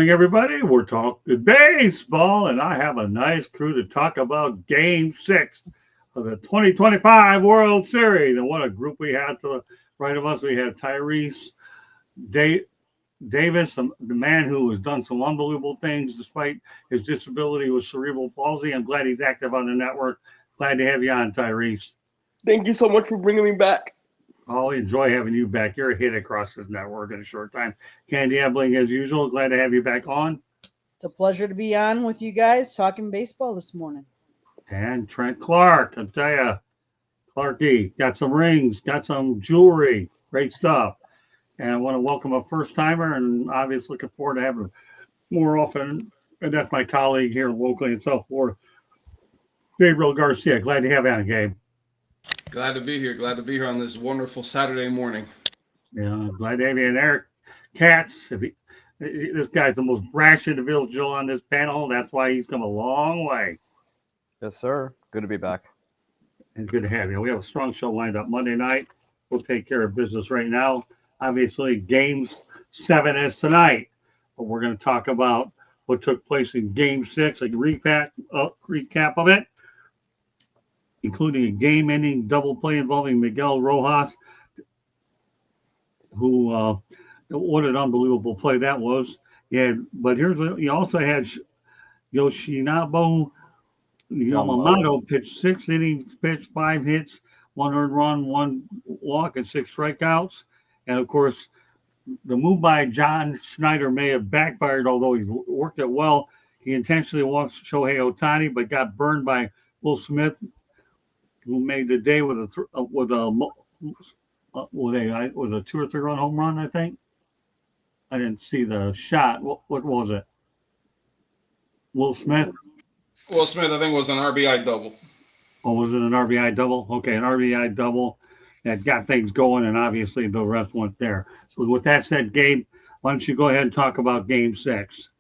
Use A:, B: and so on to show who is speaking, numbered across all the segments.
A: morning, everybody. We're talking baseball, and I have a nice crew to talk about Game 6 of the 2025 World Series. And what a group we had to the right of us. We had Tyrese da- Davis, the man who has done some unbelievable things despite his disability with cerebral palsy. I'm glad he's active on the network. Glad to have you on, Tyrese.
B: Thank you so much for bringing me back.
A: Oh, we enjoy having you back. You're a hit across this network in a short time. Candy Ebling, as usual. Glad to have you back on.
C: It's a pleasure to be on with you guys talking baseball this morning.
A: And Trent Clark, I tell you, Clarky, got some rings, got some jewelry, great stuff. And I want to welcome a first timer, and obviously looking forward to having more often. And that's my colleague here locally in South Florida, Gabriel Garcia. Glad to have you on, Gabe.
D: Glad to be here. Glad to be here on this wonderful Saturday morning.
A: Yeah, glad to have you. And Eric Katz, this guy's the most brash individual on this panel. That's why he's come a long way.
E: Yes, sir. Good to be back.
A: And good to have you. We have a strong show lined up Monday night. We'll take care of business right now. Obviously, Game 7 is tonight, but we're going to talk about what took place in Game 6, a recap of it, including a game-ending double play involving Miguel Rojas, who what an unbelievable play that was. Yeah, but here's what you also had Yoshinobu Yamamoto pitched 6 innings, pitched 5 hits, 1 earned run, 1 walk, and 6 strikeouts. And of course, the move by John Schneider may have backfired, although he worked it well. He intentionally walked Shohei Ohtani, but got burned by Will Smith, who made the day with a 2 or 3 run home run. I think I didn't see the shot. What was it? Will Smith.
D: Will Smith, I think, was an RBI double.
A: Oh, was it an RBI double? Okay, an RBI double that got things going, and obviously the rest went there. So with that said, Gabe, why don't you go ahead and talk about Game 6?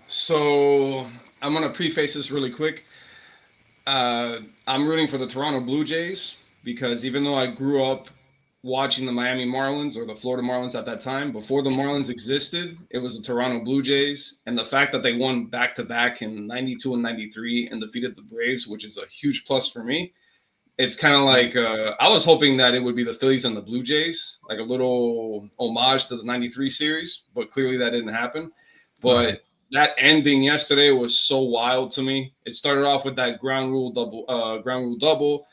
D: So I'm going to preface this really quick. I'm rooting for the Toronto Blue Jays because even though I grew up watching the Miami Marlins or the Florida Marlins at that time, before the Marlins existed, it was the Toronto Blue Jays. And the fact that they won back-to-back in 92 and 93 and defeated the Braves, which is a huge plus for me. It's kind of like I was hoping that it would be the Phillies and the Blue Jays, like a little homage to the 93 series, but clearly that didn't happen. But that ending yesterday was so wild to me. It started off with that ground rule double.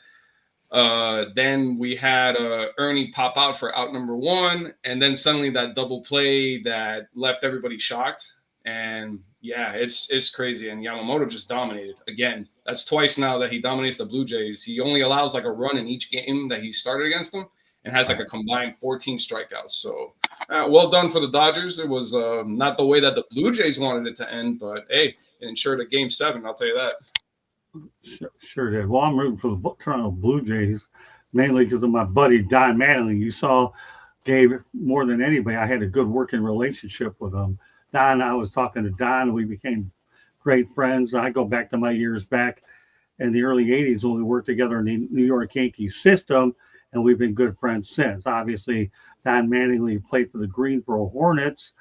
D: Then we had Ernie pop out for out number 1, and then suddenly that double play that left everybody shocked. And yeah, it's crazy. And Yamamoto just dominated again. That's twice now that he dominates the Blue Jays. He only allows like a run in each game that he started against them, and has like a combined 14 strikeouts. So well done for the Dodgers. It was not the way that the Blue Jays wanted it to end, but hey, it ensured a Game 7. I'll tell you that.
A: Sure did. Well, I'm rooting for the Toronto Blue Jays, mainly because of my buddy Don Mattingly. You saw, Gabe, more than anybody, I had a good working relationship with him. Don, I was talking to Don, and we became great friends. I go back to my years back in the early 80s when we worked together in the New York Yankees system, and we've been good friends since. Obviously, Don Mattingly played for the Greensboro Hornets,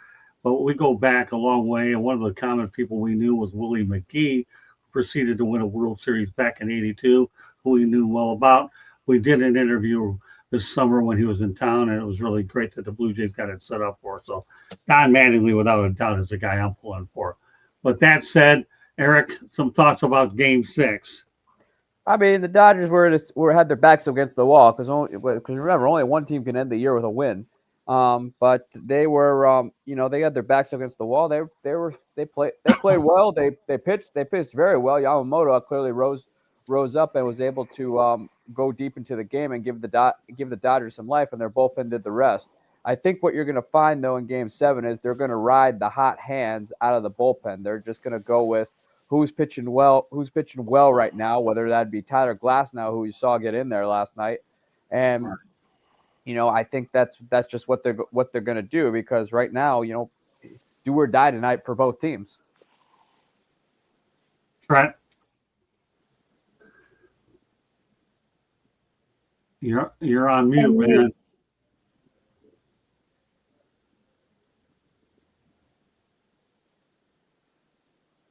A: but we go back a long way, and one of the common people we knew was Willie McGee, proceeded to win a World Series back in '82, who we knew well about. We did an interview this summer when he was in town, and it was really great that the Blue Jays got it set up for. So Don Mattingly, without a doubt, is the guy I'm pulling for. But that said, Eric, some thoughts about Game 6.
E: I mean, the Dodgers had their backs against the wall because remember, only one team can end the year with a win. But they were, they had their backs against the wall. They played well. They pitched very well. Yamamoto clearly rose up and was able to go deep into the game and give the Dodgers some life, and their bullpen did the rest. I think what you're going to find though in Game 7 is they're going to ride the hot hands out of the bullpen. They're just going to go with who's pitching well right now, whether that be Tyler Glasnow, who you saw get in there last night, and I think that's just what they're going to do because right now, it's do or die tonight for both teams.
A: Trent, you're on mute, man.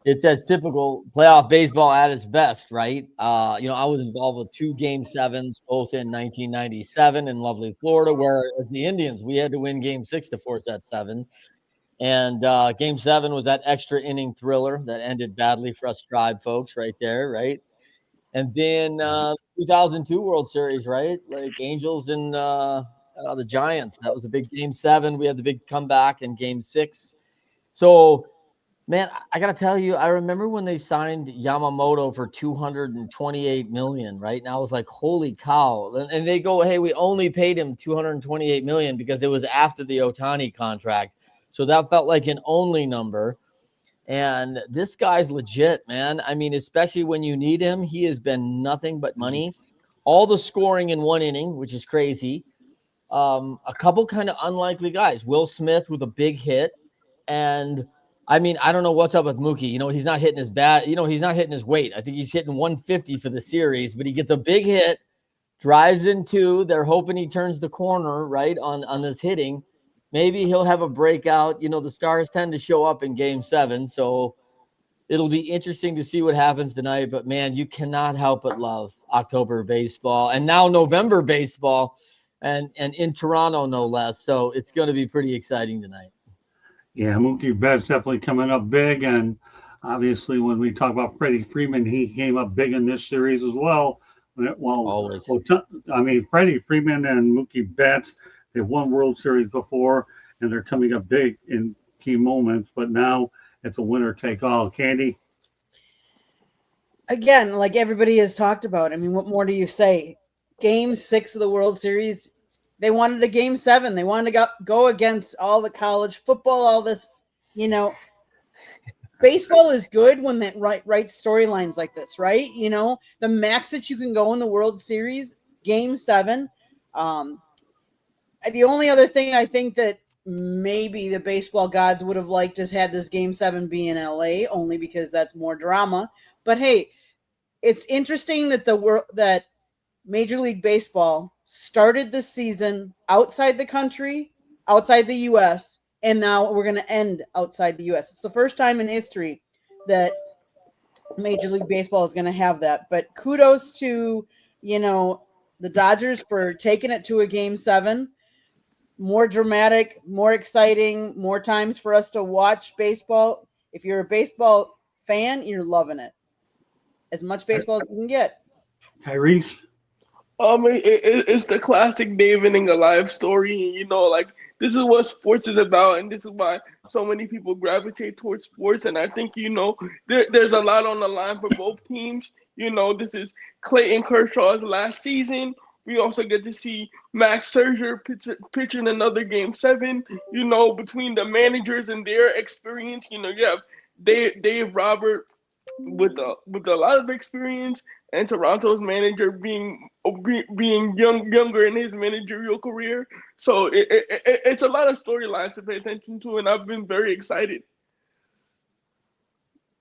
F: it's as typical playoff baseball at its best, right? I was involved with 2 Game 7s, both in 1997 in lovely Florida, where as the Indians, we had to win Game 6 to force that 7. And Game 7 was that extra inning thriller that ended badly for us Tribe folks right there, right? And then 2002 World Series, right? Like Angels and the Giants. That was a big Game 7. We had the big comeback in Game 6. So, man, I got to tell you, I remember when they signed Yamamoto for $228 million, right? And I was like, holy cow. And they go, hey, we only paid him $228 million because it was after the Ohtani contract. So that felt like an only number. And this guy's legit, man. I mean, especially when you need him, he has been nothing but money. All the scoring in one inning, which is crazy. A couple kind of unlikely guys. Will Smith with a big hit. And I mean, I don't know what's up with Mookie. He's not hitting his bat. He's not hitting his weight. I think he's hitting 150 for the series, but he gets a big hit, drives in 2. They're hoping he turns the corner, right, on this hitting. Maybe he'll have a breakout. The Stars tend to show up in Game 7, so it'll be interesting to see what happens tonight. But, man, you cannot help but love October baseball and now November baseball and in Toronto, no less. So it's going to be pretty exciting tonight.
A: Yeah, Mookie Betts definitely coming up big, and obviously when we talk about Freddie Freeman, he came up big in this series as well.
F: Always.
A: Freddie Freeman and Mookie Betts, they've won World Series before, and they're coming up big in key moments, but now it's a winner take all. Candy?
C: Again, like everybody has talked about, I mean, what more do you say? Game 6 of the World Series, they wanted a Game 7. They wanted to go against all the college football, all this, baseball is good when that right storylines like this, right? The max that you can go in the World Series, Game 7. The only other thing I think that maybe the baseball gods would have liked is had this Game 7 be in LA, only because that's more drama. But hey, it's interesting that that Major League Baseball started this season outside the country, outside the U.S., and now we're going to end outside the U.S. It's the first time in history that Major League Baseball is going to have that. But kudos to, the Dodgers for taking it to a Game 7. More dramatic, more exciting, more times for us to watch baseball. If you're a baseball fan, you're loving it. As much baseball as you can get.
A: Tyrese?
B: It's the classic David and Goliath story. This is what sports is about, and this is why so many people gravitate towards sports. And I think, there's a lot on the line for both teams. This is Clayton Kershaw's last season. We also get to see Max Scherzer pitching another Game 7. Between the managers and their experience, you have Dave Robert with a lot of experience, and Toronto's manager being younger in his managerial career. So it's a lot of storylines to pay attention to, and I've been very excited.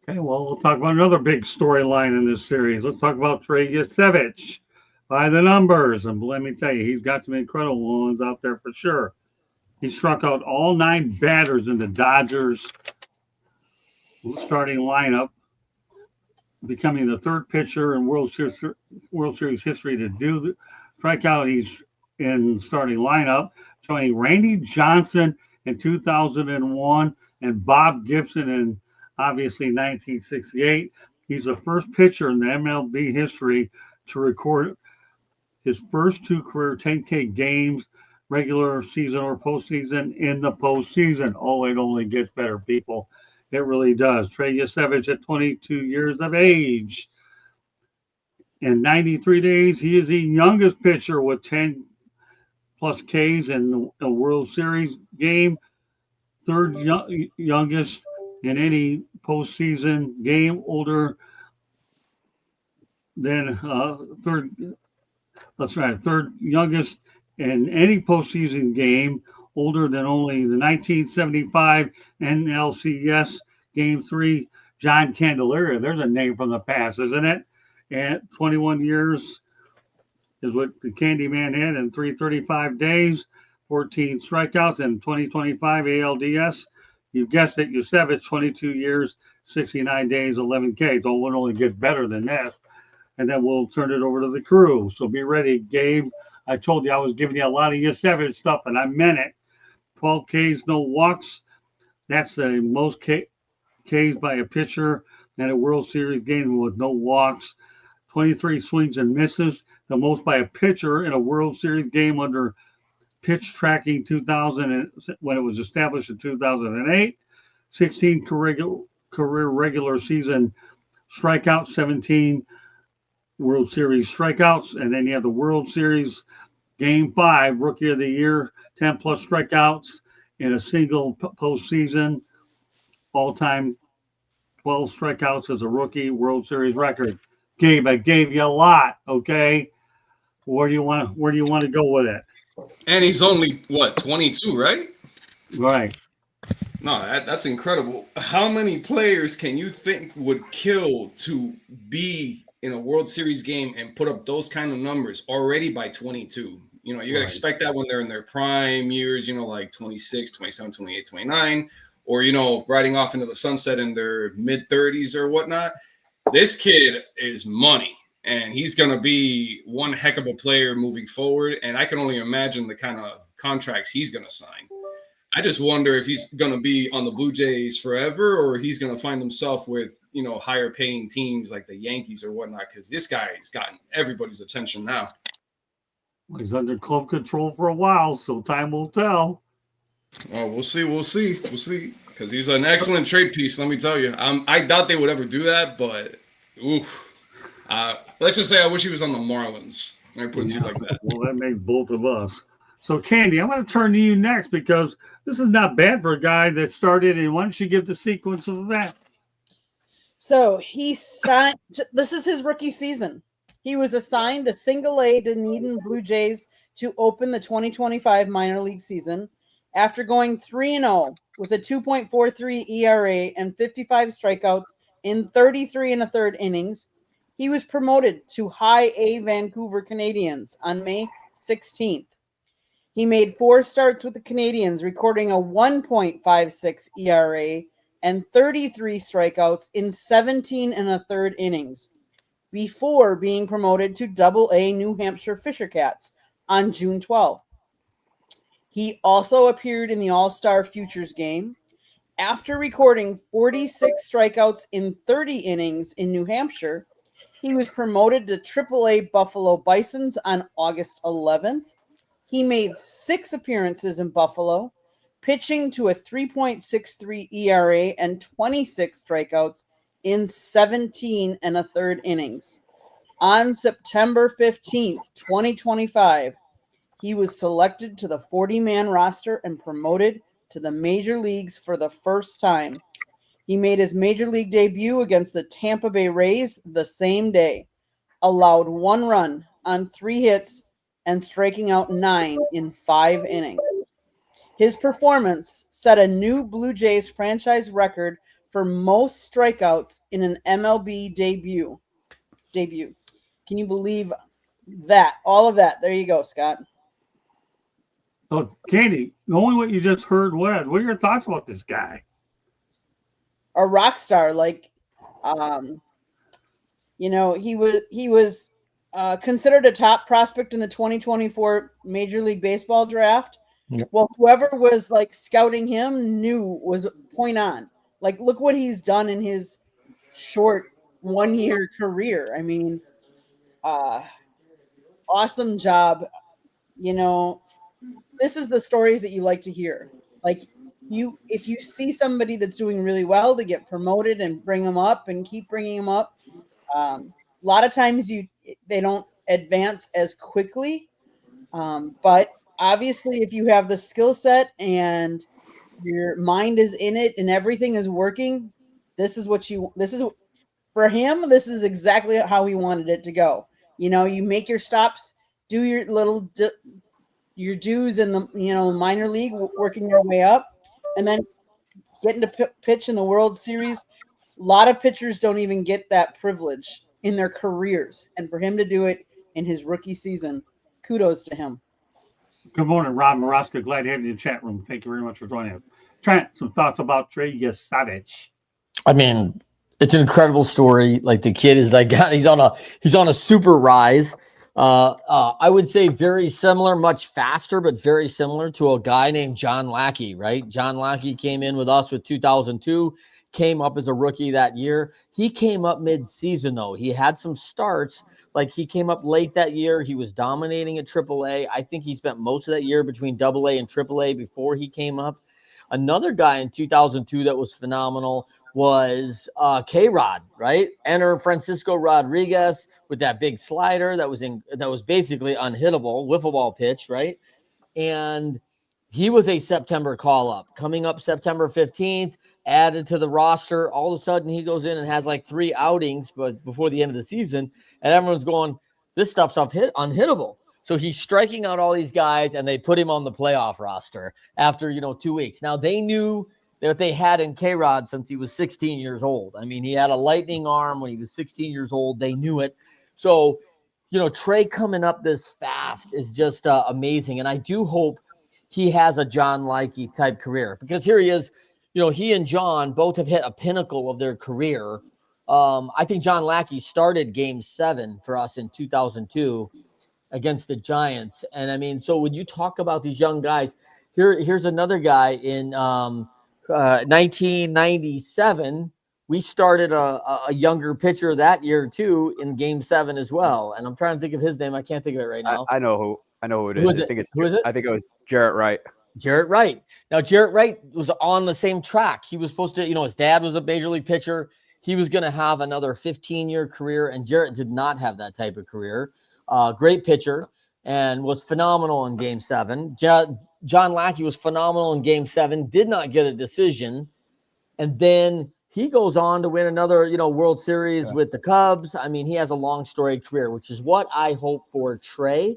A: Okay, well, we'll talk about another big storyline in this series. Let's talk about Trey Yesavage by the numbers. And let me tell you, he's got some incredible ones out there for sure. He struck out all 9 batters in the Dodgers starting lineup, becoming the 3rd pitcher in World Series history to do the strikeout. He's in starting lineup, joining Randy Johnson in 2001 and Bob Gibson in obviously 1968. He's the first pitcher in the MLB history to record his first 2 career 10K games, regular season or postseason, in the postseason. Oh, it only gets better, people. It really does. Trey Yesavage at 22 years of age. In 93 days, he is the youngest pitcher with 10 plus Ks in the World Series game. 3rd youngest in any postseason game, older than 3rd. That's right, 3rd youngest in any postseason game, older than only the 1975 NLCS Game 3 John Candelaria. There's a name from the past, isn't it? And 21 years is what the Candyman had in 335 days, 14 strikeouts in 2025 ALDS. You guessed it, Yesavage, 22 years, 69 days, 11 Ks. So we'll only get better than that. And then we'll turn it over to the crew. So be ready, Gabe. I told you I was giving you a lot of Yesavage stuff, and I meant it. 12 Ks, no walks. That's the most Ks by a pitcher in a World Series game with no walks. 23 swings and misses, the most by a pitcher in a World Series game under pitch tracking 2000 when it was established in 2008. 16 career regular season strikeouts, 17 World Series strikeouts, and then you have the World Series Game 5 Rookie of the Year, 10 plus strikeouts in a single postseason, all-time 12 strikeouts as a rookie, World Series record. Gabe, I gave you a lot. Okay, where do you want to go with it?
D: And he's only what 22, right?
A: Right.
D: No, that's incredible. How many players can you think would kill to be in a World Series game and put up those kind of numbers already by 22? You know, you gotta expect that when they're in their prime years, you know, like 26, 27, 28, 29, or, you know, riding off into the sunset in their mid 30s or whatnot. This kid is money, and he's going to be one heck of a player moving forward. And I can only imagine the kind of contracts he's going to sign. I just wonder if he's going to be on the Blue Jays forever, or he's going to find himself with, you know, higher paying teams like the Yankees or whatnot, because this guy's gotten everybody's attention now.
A: Well, he's under club control for a while, so time will tell.
D: Oh, we'll see. Because he's an excellent trade piece, let me tell you. I doubt they would ever do that, but let's just say I wish he was on the Marlins. I put it like that.
A: Well, that makes both of us. So, Candy, I'm going to turn to you next because this is not bad for a guy that started. And why don't you give the sequence of that?
C: So he signed. This is his rookie season. He was assigned to Single-A Dunedin Blue Jays to open the 2025 minor league season. After going 3-0 with a 2.43 ERA and 55 strikeouts in 33 1/3 innings, he was promoted to High A Vancouver Canadians on May 16th. He made 4 starts with the Canadians, recording a 1.56 ERA and 33 strikeouts in 17 1/3 innings, before being promoted to Double-A New Hampshire Fisher Cats on June 12th. He also appeared in the All-Star Futures game. After recording 46 strikeouts in 30 innings in New Hampshire, he was promoted to Triple-A Buffalo Bisons on August 11th. He made 6 appearances in Buffalo, pitching to a 3.63 ERA and 26 strikeouts in 17 1/3 innings. On September 15th, 2025, he was selected to the 40-man roster and promoted to the major leagues for the first time. He made his major league debut against the Tampa Bay Rays the same day, allowed 1 run on 3 hits, and striking out 9 in 5 innings. His performance set a new Blue Jays franchise record for most strikeouts in an MLB debut. Can you believe that? All of that. There you go, Scott.
A: So, Candy, knowing what you just heard, what are your thoughts about this guy?
C: A rock star, like, he was considered a top prospect in the 2024 Major League Baseball draft.
F: Yep.
C: Well, whoever was like scouting him knew was point on. Like, look what he's done in his short 1-year career. I mean, awesome job. This is the stories that you like to hear. Like, if you see somebody that's doing really well, to get promoted and bring them up and keep bringing them up. A lot of times they don't advance as quickly, but obviously if you have the skill set and your mind is in it and everything is working, this is for him. This is exactly how he wanted it to go. You make your stops, do your little your dues in the minor league, working your way up, and then getting to pitch in the World Series. A lot of pitchers don't even get that privilege in their careers, and for him to do it in his rookie season, kudos to him.
A: Good morning, Rob Maraska. Glad to have you in the chat room. Thank you very much for joining us. Trent, some thoughts about Trey Yesavage.
F: I mean, it's an incredible story. Like the kid is like he's on a super rise. I would say very similar, much faster, but very similar to a guy named John Lackey, right? John Lackey came in with us with 2002, came up as a rookie that year. He came up mid-season though. He had some starts. Like he came up late that year. He was dominating at AAA. I think he spent most of that year between AA and AAA before he came up. Another guy in 2002 that was phenomenal was K-Rod, right? Enter Francisco Rodriguez with that big slider that was basically unhittable, wiffle ball pitch, right? And he was a September call up. Coming up September 15th, added to the roster. All of a sudden, he goes in and has like 3 outings before the end of the season, and everyone's going, this stuff's unhittable. So he's striking out all these guys, and they put him on the playoff roster after 2 weeks. Now they knew that they had in K-Rod since he was 16 years old. I mean, he had a lightning arm when he was 16 years old. They knew it. So, Trey coming up this fast is just amazing. And I do hope he has a John Lackey type career because here he is. He and John both have hit a pinnacle of their career. I think John Lackey started Game 7 for us in 2002 against the Giants. And I mean, so when you talk about these young guys, here's another guy in 1997, we started a younger pitcher that year too in Game 7 as well. And I'm trying to think of his name. I can't think of it right now.
E: I know who it is.
F: Who is it? Who is it?
E: I think it was Jarrett Wright.
F: Jarrett Wright. Now Jarrett Wright was on the same track. He was supposed to, his dad was a major league pitcher. He was going to have another 15-year career, and Jarrett did not have that type of career. Great pitcher and was phenomenal in Game 7. John Lackey was phenomenal in Game 7, did not get a decision. And then he goes on to win another, World Series with the Cubs. I mean, he has a long storied career, which is what I hope for Trey.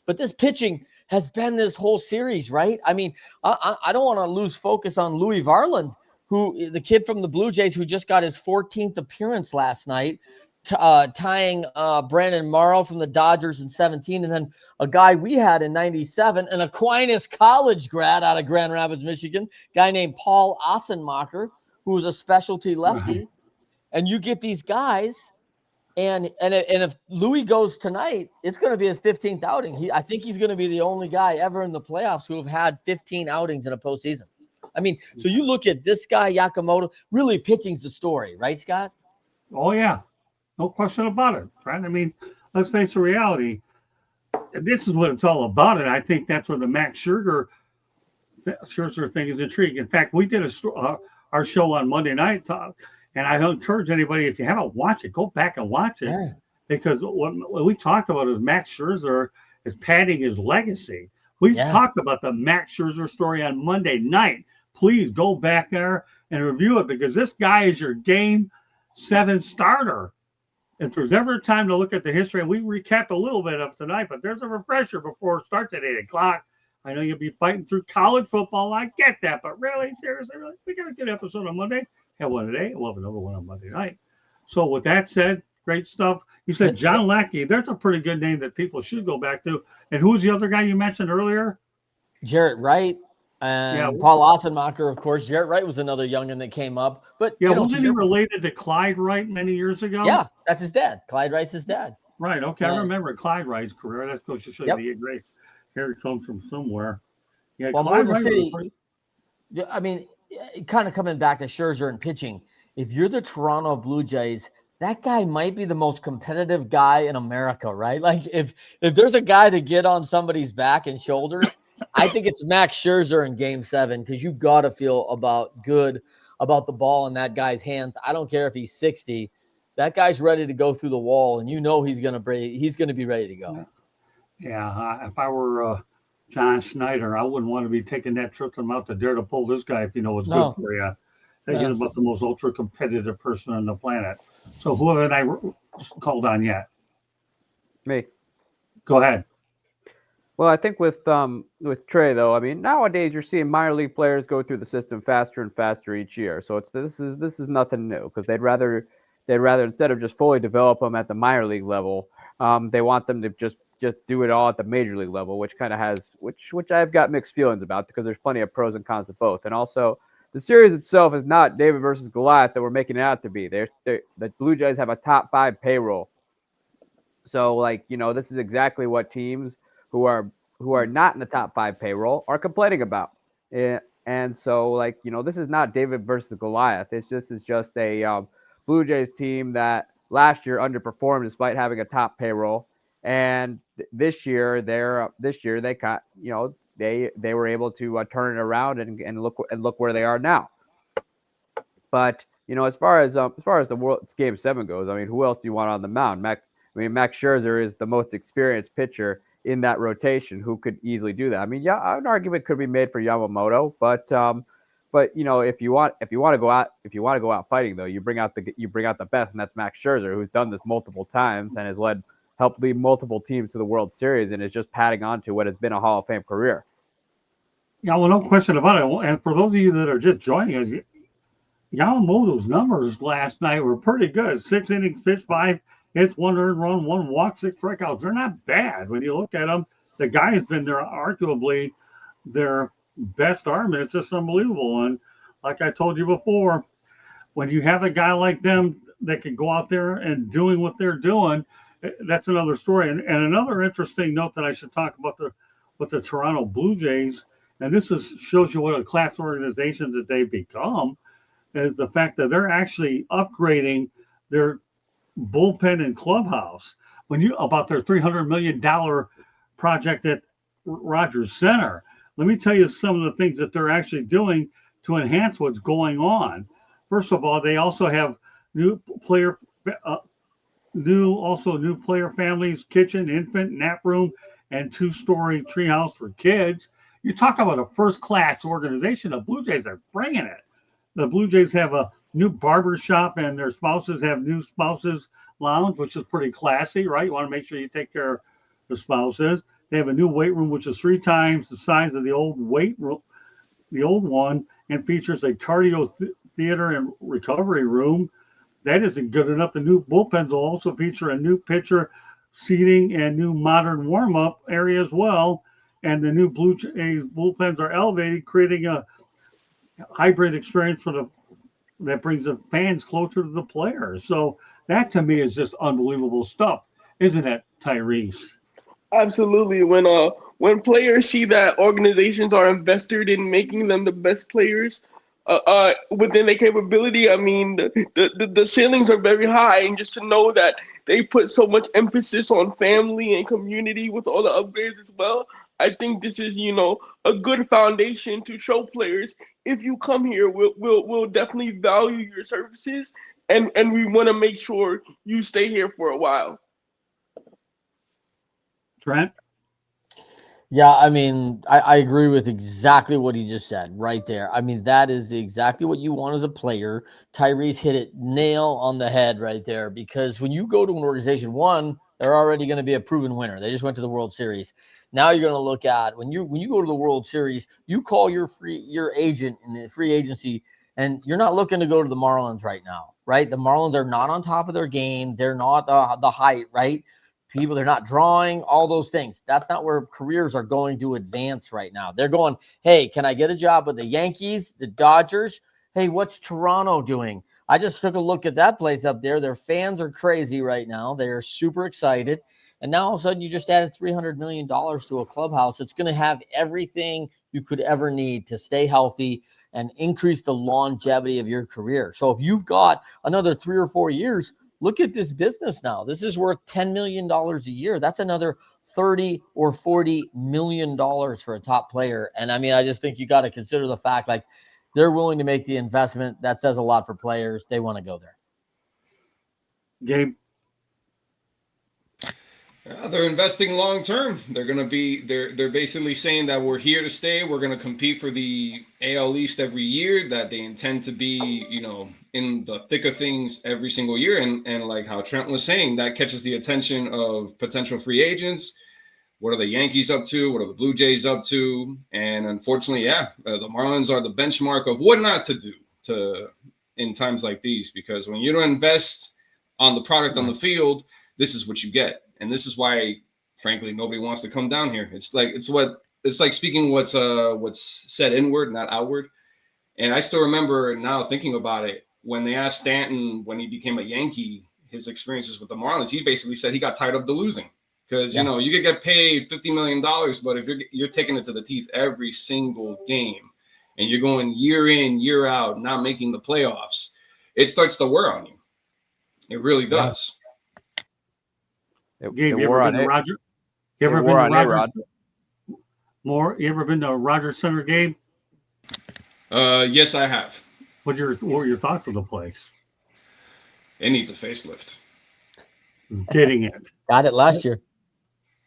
F: But this pitching has been this whole series, right? I mean, I don't want to lose focus on Louis Varland, who the kid from the Blue Jays who just got his 14th appearance last night, tying Brandon Morrow from the Dodgers in 17, and then a guy we had in 97, an Aquinas College grad out of Grand Rapids, Michigan, guy named Paul Ossenmacher, who was a specialty lefty.
A: Right.
F: And you get these guys, and if Louis goes tonight, it's going to be his 15th outing. I think he's going to be the only guy ever in the playoffs who have had 15 outings in a postseason. I mean, so you look at this guy, Yakamoto, really pitching's the story, right, Scott?
A: Oh, yeah. No question about it, right? I mean, let's face the reality. This is what it's all about, and I think that's where the Max Scherzer thing is intriguing. In fact, we did our show on Monday night, and I encourage anybody, if you haven't watched it, go back and watch it, because what we talked about is Max Scherzer is padding his legacy. We talked about the Max Scherzer story on Monday night. Please go back there and review it, because this guy is your Game 7 starter. If there's ever a time to look at the history, and we recapped a little bit of tonight, but there's a refresher before it starts at 8 o'clock. I know you'll be fighting through college football. I get that, but really, seriously, we got a good episode on Monday. Have one today. We'll have another one on Monday night. So with that said, great stuff. You said John Lackey. There's a pretty good name that people should go back to. And who's the other guy you mentioned earlier?
F: Jarrett Wright. And Paul Ossenmacher, of course. Jarrett Wright was another youngin that came up. But
A: wasn't he related to Clyde Wright many years ago?
F: Yeah, that's his dad. Clyde Wright's his dad.
A: Right. Okay, I remember Clyde Wright's career. That goes to show you the great. Here it comes from somewhere. Yeah,
F: well,
A: Clyde Wright.
F: I mean, kind of coming back to Scherzer and pitching. If you're the Toronto Blue Jays, that guy might be the most competitive guy in America, right? Like if there's a guy to get on somebody's back and shoulders, I think it's Max Scherzer in Game 7, because you got to feel good about the ball in that guy's hands. I don't care if he's 60. That guy's ready to go through the wall, and he's going to be ready to go.
A: Yeah, if I were John Schneider, I wouldn't want to be taking that trip out to dare to pull this guy if you know what's good for you. He's about the most ultra competitive person on the planet. So who haven't I called on yet?
E: Me.
A: Go ahead.
E: Well, I think with Trey though, I mean, nowadays you're seeing minor league players go through the system faster and faster each year. So this is nothing new, because they'd rather instead of just fully develop them at the minor league level, they want them to just do it all at the major league level, which kind of has which I've got mixed feelings about, because there's plenty of pros and cons to both. And also the series itself is not David versus Goliath that we're making it out to be. The Blue Jays have a top 5 payroll. So, like, this is exactly what teams who are not in the top 5 payroll are complaining about. And so, like, this is not David versus Goliath. This is just a Blue Jays team that last year underperformed despite having a top payroll. And this year, they got, they were able to turn it around and look where they are now. But as far as the World Game 7 goes, I mean, who else do you want on the mound? Max Scherzer is the most experienced pitcher in that rotation who could easily do that. I mean, yeah, an argument could be made for Yamamoto, but if you want to go out fighting though, you bring out the best, and that's Max Scherzer, who's done this multiple times and has helped lead multiple teams to the World Series and is just padding on to what has been a Hall of Fame career.
A: Yeah, well, no question about it. And for those of you that are just joining us, Yamamoto's numbers last night were pretty good. 6 innings pitched, 5 hits, 1 earned run, 1 walk, 6 strikeouts. They're not bad when you look at them. The guy has been arguably their best arm. It's just unbelievable. And like I told you before, when you have a guy like them that can go out there and doing what they're doing, that's another story. And another interesting note that I should talk about with the Toronto Blue Jays, and this shows you what a class organization that they've become, is the fact that they're actually upgrading their bullpen and clubhouse. About their $300 million project at Rogers Center, let me tell you some of the things that they're actually doing to enhance what's going on. First of all, they also have new player families, kitchen, infant, nap room, and 2-story treehouse for kids. You talk about a first-class organization. The Blue Jays are bringing it. The Blue Jays have a new barber shop, and their spouses have new spouses lounge, which is pretty classy, right? You want to make sure you take care of the spouses. They have a new weight room, which is 3 times the size of the old weight room, the old one, and features a cardio theater and recovery room. That isn't good enough. The new bullpens will also feature a new pitcher seating and new modern warm-up area as well. And the new Blue Jays bullpens are elevated, creating a hybrid experience that brings the fans closer to the players. So that to me is just unbelievable stuff, isn't it, Tyrese?
B: Absolutely. When players see that organizations are invested in making them the best players within their capability, I mean, the ceilings are very high, and just to know that they put so much emphasis on family and community with all the upgrades as well, I think this is, a good foundation to show players, if you come here, we'll definitely value your services, and we want to make sure you stay here for a while.
A: Trent?
F: Yeah, I mean, I agree with exactly what he just said right there. I mean, that is exactly what you want as a player. Tyrese hit it nail on the head right there, because when you go to an organization, one, they're already going to be a proven winner. They just went to the World Series. Now you're going to look at when you go to the World Series, you call your agent in the free agency, and you're not looking to go to the Marlins right now, right? The Marlins are not on top of their game. They're not the height, right? People, they're not drawing, all those things. That's not where careers are going to advance right now. They're going, hey, can I get a job with the Yankees, the Dodgers? Hey, what's Toronto doing? I just took a look at that place up there. Their fans are crazy right now. They're super excited. And now all of a sudden you just added $300 million to a clubhouse. It's going to have everything you could ever need to stay healthy and increase the longevity of your career. So if you've got another 3 or 4 years, look at this business now. This is worth $10 million a year. That's another $30 or $40 million for a top player. And I mean, I just think you got to consider the fact, like, they're willing to make the investment. That says a lot for players. They want to go there.
A: Gabe?
D: They're investing long term. They're basically saying that we're here to stay. We're going to compete for the AL East every year, that they intend to be, in the thick of things every single year. And like how Trent was saying, that catches the attention of potential free agents. What are the Yankees up to? What are the Blue Jays up to? And unfortunately, the Marlins are the benchmark of what not to do in times like these, because when you don't invest on the product on the field, this is what you get. And this is why, frankly, nobody wants to come down here. It's like speaking what's said inward, not outward. And I still remember now thinking about it when they asked Stanton when he became a Yankee, his experiences with the Marlins. He basically said he got tired of the losing because you know you could get paid $50 million, but if you're taking it to the teeth every single game and you're going year in year out not making the playoffs, it starts to wear on you. It really does.
A: Gabe, you ever been to Roger? You ever been to Rogers? You ever been to Rogers Center, Gabe?
D: Yes, I have.
A: What were your thoughts of the place?
D: It needs a facelift.
A: Getting it.
F: Got it last year.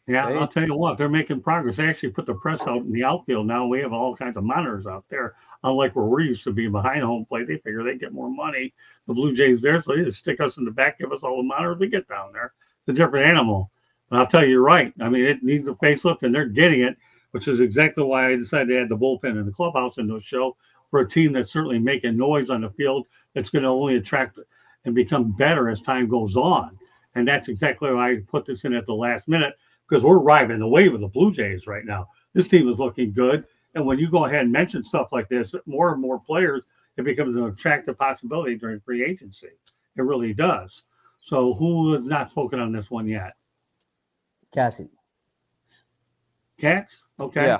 A: Yeah, I'll tell you what, they're making progress. They actually put the press out in the outfield now. We have all kinds of monitors out there. Unlike where we used to be behind home plate, they figure they get more money. The Blue Jays there, so they just stick us in the back, give us all the monitors we get down there. It's a different animal. But I'll tell you, you're right. I mean, it needs a facelift, and they're getting it, which is exactly why I decided to add the bullpen in the clubhouse into the show for a team that's certainly making noise on the field that's going to only attract and become better as time goes on. And that's exactly why I put this in at the last minute, because we're riding the wave of the Blue Jays right now. This team is looking good. And when you go ahead and mention stuff like this, more and more players, it becomes an attractive possibility during free agency. It really does. So who has not spoken on this one yet?
F: Cassie.
A: Cats? Okay.
E: Yeah.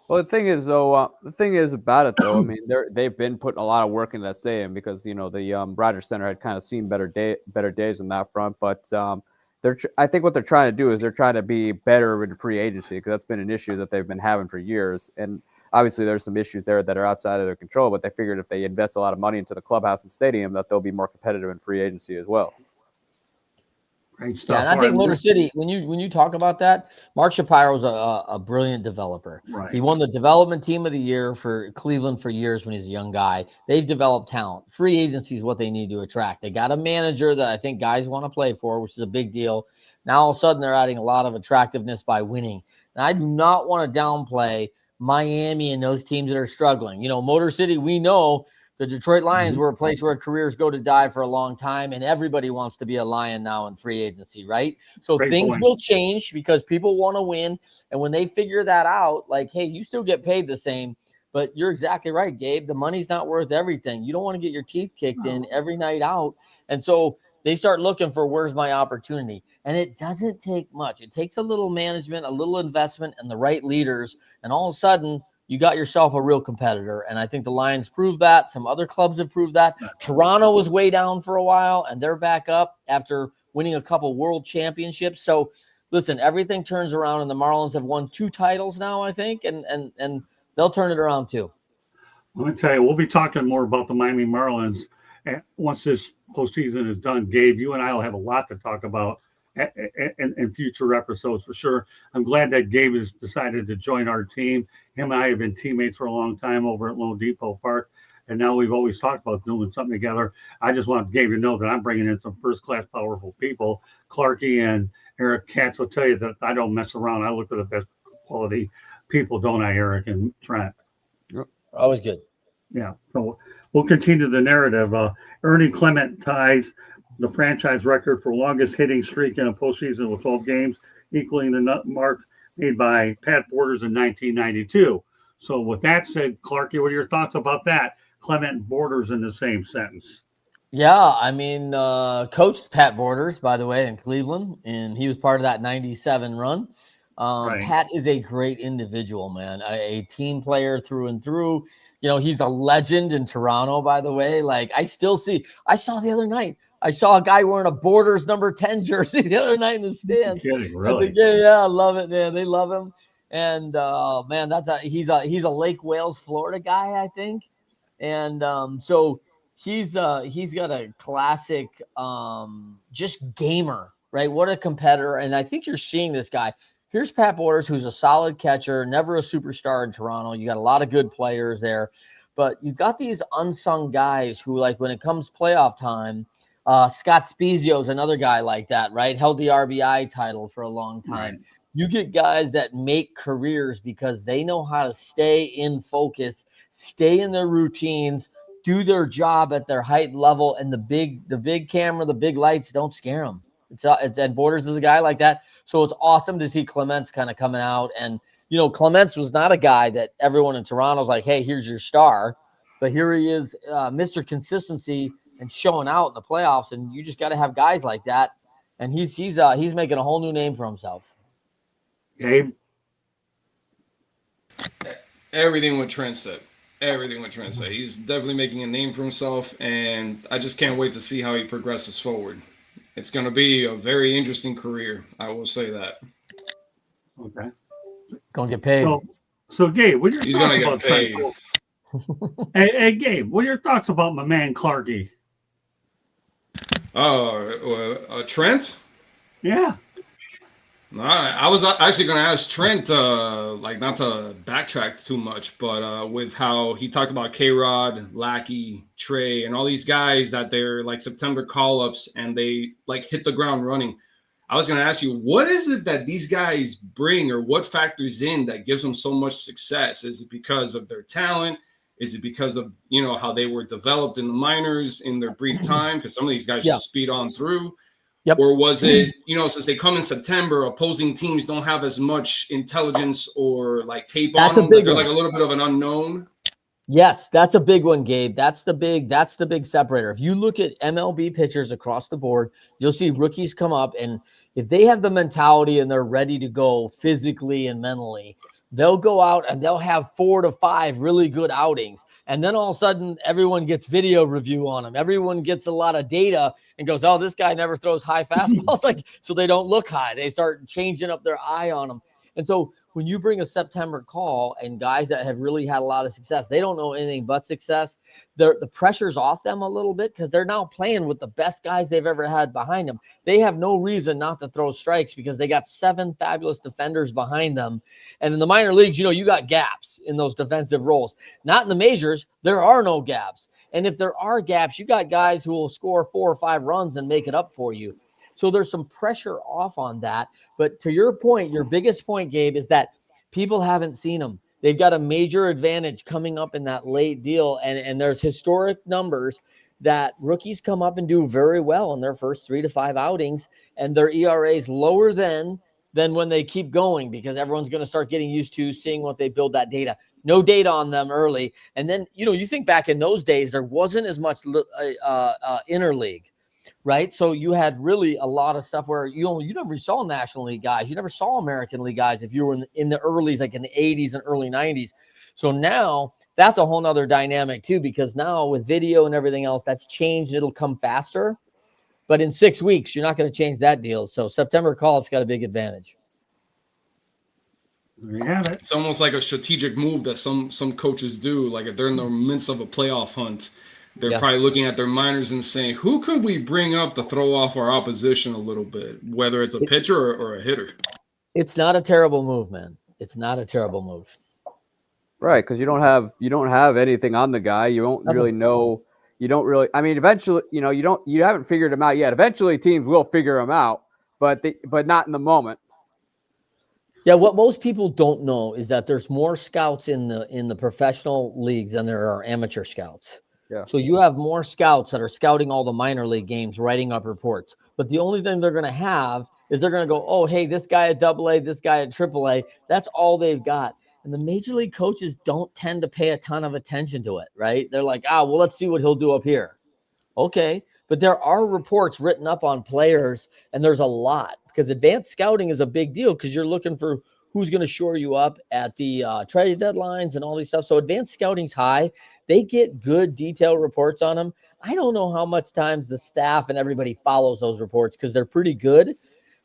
E: Well, the thing is about it though. I mean, they've been putting a lot of work into that stadium because the Rogers Center had kind of seen better days on that front. But I think what they're trying to do is they're trying to be better in free agency because that's been an issue that they've been having for years. And obviously, there's some issues there that are outside of their control. But they figured if they invest a lot of money into the clubhouse and stadium, that they'll be more competitive in free agency as well.
F: Yeah, and I think Motor City, when you talk about that, Mark Shapiro's a brilliant developer.
A: Right.
F: He won the development team of the year for Cleveland for years when he's a young guy. They've developed talent. Free agency is what they need to attract. They got a manager that I think guys want to play for, which is a big deal. Now all of a sudden they're adding a lot of attractiveness by winning. And I do not want to downplay Miami and those teams that are struggling. You know, Motor City, we know the Detroit Lions were a place where careers go to die for a long time, and everybody wants to be a Lion now in free agency, right? So things will change because people want to win, and when they figure that out, like, hey, you still get paid the same, but you're exactly right, Gabe. The money's not worth everything. You don't want to get your teeth kicked in every night out, and so they start looking for where's my opportunity, and it doesn't take much. It takes a little management, a little investment, and the right leaders, and all of a sudden – you got yourself a real competitor. And I think the Lions proved that. Some other clubs have proved that. Toronto was way down for a while, and they're back up after winning a couple world championships. So, listen, everything turns around, and the Marlins have won 2 titles now, I think, and they'll turn it around too.
A: Let me tell you, we'll be talking more about the Miami Marlins once this postseason is done. Gabe, you and I will have a lot to talk about in future episodes for sure. I'm glad that Gabe has decided to join our team. Him and I have been teammates for a long time over at Lone Depot Park, and now we've always talked about doing something together. I just want Gabe to know that I'm bringing in some first-class, powerful people. Clarky and Eric Katz will tell you that I don't mess around. I look for the best quality people, don't I, Eric and Trent?
F: Always good.
A: Yeah, so we'll continue the narrative. Ernie Clement ties the franchise record for longest hitting streak in a postseason with 12 games, equaling the mark made by Pat Borders in 1992. So with that said, Clarky, what are your thoughts about that? Clement and Borders in the same sentence.
F: Yeah, I mean, coached Pat Borders, by the way, in Cleveland, and he was part of that 97 run. Right. Pat is a great individual, man, a team player through and through. You know, he's a legend in Toronto, by the way. Like, I saw the other night, I saw a guy wearing a Borders number 10 jersey the other night in the stands.
A: Kidding, really?
F: Yeah, I love it, man. They love him. And, man, he's a Lake Wales, Florida guy, I think. And so he's got a classic just gamer, right? What a competitor. And I think you're seeing this guy. Here's Pat Borders, who's a solid catcher, never a superstar in Toronto. You got a lot of good players there. But you've got these unsung guys who, like, when it comes playoff time, Scott Spezio is another guy like that, right? Held the RBI title for a long time. Right. You get guys that make careers because they know how to stay in focus, stay in their routines, do their job at their height level, and the big camera, the big lights don't scare them. And Borders is a guy like that. So it's awesome to see Clements kind of coming out. And, you know, Clements was not a guy that everyone in Toronto's like, hey, here's your star. But here he is, Mr. Consistency and showing out in the playoffs. And you just got to have guys like that. And he's making a whole new name for himself.
A: Gabe?
D: Everything what Trent said. Everything what Trent said. He's definitely making a name for himself, and I just can't wait to see how he progresses forward. It's going to be a very interesting career. I will say that.
A: Okay.
F: Gonna get paid.
A: So Gabe, what are your
D: He's
A: thoughts
D: going to
A: about
D: get paid.
A: Trent? Hey, Gabe, what are your thoughts about my man Clarky?
D: Trent?
A: Yeah.
D: I was actually going to ask Trent, not to backtrack too much, but with how he talked about K-Rod, Lackey, Trey, and all these guys that they're like September call-ups and they like hit the ground running. I was going to ask you, what is it that these guys bring, or what factors in that gives them so much success? Is it because of their talent? Is it because of, how they were developed in the minors in their brief time? Because some of these guys just speed on through.
F: Yep.
D: Or was it, since they come in September, opposing teams don't have as much intelligence or like tape on them? They're like a little bit of an unknown.
F: Yes, that's a big one, Gabe. That's the big separator. If you look at MLB pitchers across the board, you'll see rookies come up, and if they have the mentality and they're ready to go physically and mentally, they'll go out and they'll have 4 to 5 really good outings. And then all of a sudden, everyone gets video review on them. Everyone gets a lot of data and goes, oh, this guy never throws high fastballs. So they don't look high. They start changing up their eye on them. And so when you bring a September call and guys that have really had a lot of success, they don't know anything but success. The pressure's off them a little bit because they're now playing with the best guys they've ever had behind them. They have no reason not to throw strikes because they got 7 fabulous defenders behind them. And in the minor leagues, you got gaps in those defensive roles. Not in the majors. There are no gaps. And if there are gaps, you got guys who will score 4 or 5 runs and make it up for you. So there's some pressure off on that. But to your point, your biggest point, Gabe, is that people haven't seen them. They've got a major advantage coming up in that late deal. And there's historic numbers that rookies come up and do very well in their first 3 to 5 outings, and their ERA is lower than when they keep going because everyone's going to start getting used to seeing what they build that data. No data on them early. And then, you think back in those days, there wasn't as much interleague. Right. So you had really a lot of stuff where you never saw National League guys. You never saw American League guys if you were in the earlies, like in the 80s and early 90s. So now that's a whole nother dynamic, too, because now with video and everything else, that's changed. It'll come faster. But in 6 weeks, you're not going to change that deal. So September call-up's got a big advantage.
A: There you have it.
D: It's almost like a strategic move that some coaches do. Like if they're in the midst of a playoff hunt, they're probably looking at their minors and saying, who could we bring up to throw off our opposition a little bit, whether it's a pitcher or a hitter? It's
F: not a terrible move, man. It's not a terrible move.
E: Right, because you don't have anything on the guy. You don't really know. You don't really. I mean, eventually, you haven't figured him out yet. Eventually, teams will figure him out, but not in the moment.
F: Yeah, what most people don't know is that there's more scouts in the professional leagues than there are amateur scouts.
E: Yeah.
F: So you have more scouts that are scouting all the minor league games, writing up reports. But the only thing they're going to have is they're going to go, oh, hey, this guy at AA, this guy at AAA. That's all they've got. And the major league coaches don't tend to pay a ton of attention to it, right? They're like, well, let's see what he'll do up here. Okay. But there are reports written up on players, and there's a lot because advanced scouting is a big deal because you're looking for who's going to shore you up at the trade deadlines and all these stuff. So advanced scouting's high. They get good detailed reports on them. I don't know how much times the staff and everybody follows those reports because they're pretty good,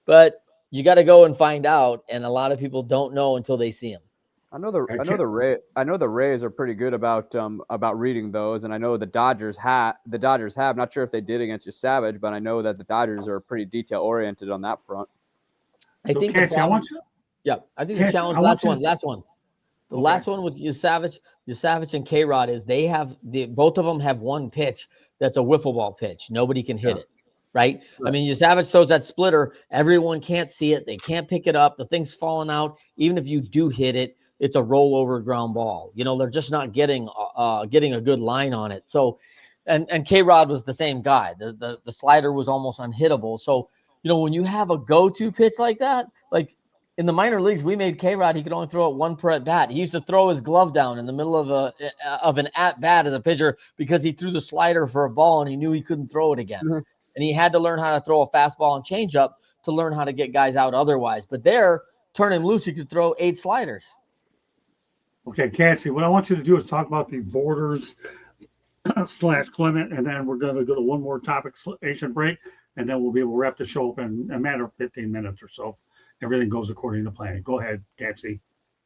F: but you got to go and find out. And a lot of people don't know until they see them.
E: I know the Rays are pretty good about reading those, and I know the Dodgers have. I'm not sure if they did against Yesavage, but I know that the Dodgers are pretty detail oriented on that front.
F: I think the challenge. Yeah, I think the challenge. Last one. The last one with Yesavage and K-Rod is both of them have one pitch that's a wiffle ball pitch. Nobody can hit it, right? I mean, Yesavage throws that splitter. Everyone can't see it. They can't pick it up. The thing's falling out. Even if you do hit it, it's a rollover ground ball. They're just not getting a good line on it. So, and K-Rod was the same guy. The slider was almost unhittable. So, when you have a go-to pitch like that, like in the minor leagues, we made K-Rod. He could only throw it one per at bat. He used to throw his glove down in the middle of an at bat as a pitcher because he threw the slider for a ball and he knew he couldn't throw it again.
E: Mm-hmm.
F: And he had to learn how to throw a fastball and changeup to learn how to get guys out otherwise. But there, turn him loose, he could throw 8 sliders.
A: Okay, Cassie, what I want you to do is talk about the Borders / Clement, and then we're going to go to one more topic station break, and then we'll be able to wrap the show up in a matter of 15 minutes or so. Everything goes according to plan. Go ahead, Cassie.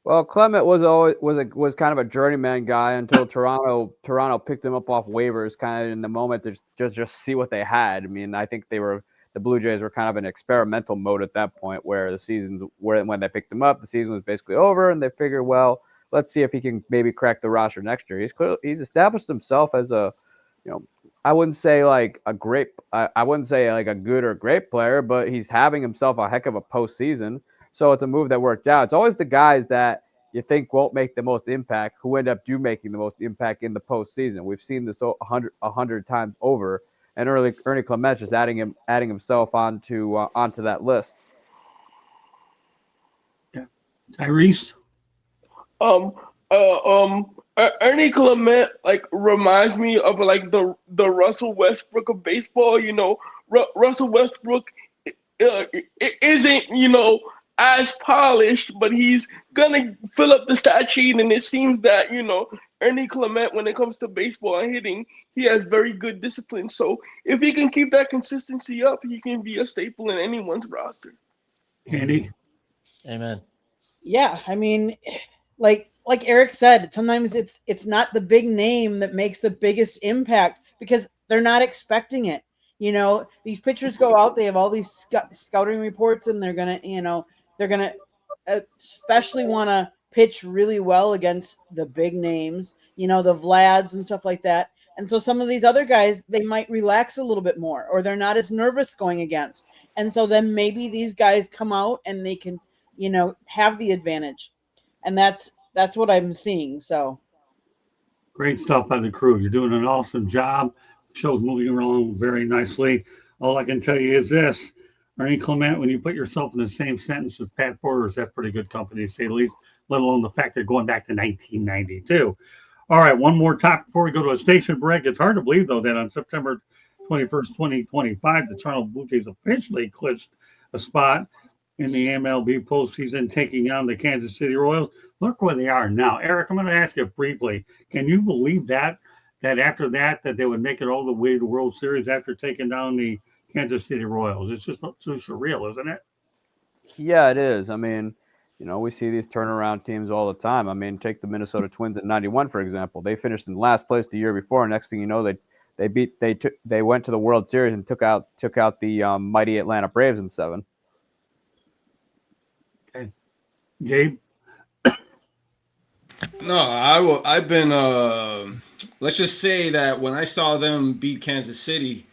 E: Well, Clement was kind of a journeyman guy until Toronto picked him up off waivers, kind of in the moment to just see what they had. I mean, I think the Blue Jays were kind of in experimental mode at that point, where when they picked him up, the season was basically over, and they figured, well, let's see if he can maybe crack the roster next year. He's established himself as a, I wouldn't say like a great, I wouldn't say like a good or great player, but he's having himself a heck of a postseason. So it's a move that worked out. It's always the guys that you think won't make the most impact who end up making the most impact in the postseason. We've seen this 100 times over, and Ernie Clement just adding himself onto that list.
A: Yeah. Tyrese.
B: Ernie Clement reminds me of the Russell Westbrook of baseball. Russell Westbrook isn't as polished, but he's gonna fill up the stat sheet. And it seems that Ernie Clement, when it comes to baseball and hitting, he has very good discipline. So if he can keep that consistency up, he can be a staple in anyone's roster.
A: Candy.
F: Amen.
C: Yeah, I mean, like Eric said, sometimes it's not the big name that makes the biggest impact because they're not expecting it. These pitchers go out, they have all these scouting reports, and they're gonna especially want to pitch really well against the big names, the Vlads and stuff like that. And so some of these other guys, they might relax a little bit more, or they're not as nervous going against. And so then maybe these guys come out and they can, have the advantage. And that's what I'm seeing. So
A: Great stuff by the crew. You're doing an awesome job. Show's moving along very nicely. All I can tell you is this. Ernie Clement, when you put yourself in the same sentence as Pat Borders, that's pretty good company, to say the least, let alone the fact they're going back to 1992. All right, one more topic before we go to a station break. It's hard to believe, though, that on September 21st, 2025, the Toronto Blue Jays officially clinched a spot in the MLB postseason, taking on the Kansas City Royals. Look where they are now. Eric, I'm going to ask you briefly. Can you believe that after that they would make it all the way to the World Series after taking down the Kansas City Royals? It's just so surreal, isn't it? Yeah,
E: it is. I mean, we see these turnaround teams all the time. I mean, take the Minnesota Twins in '91, for example. They finished in last place the year before. Next thing you know, they went to the World Series and took out the mighty Atlanta Braves in 7.
A: Okay, Gabe.
D: No, I've been. Let's just say that when I saw them beat Kansas City,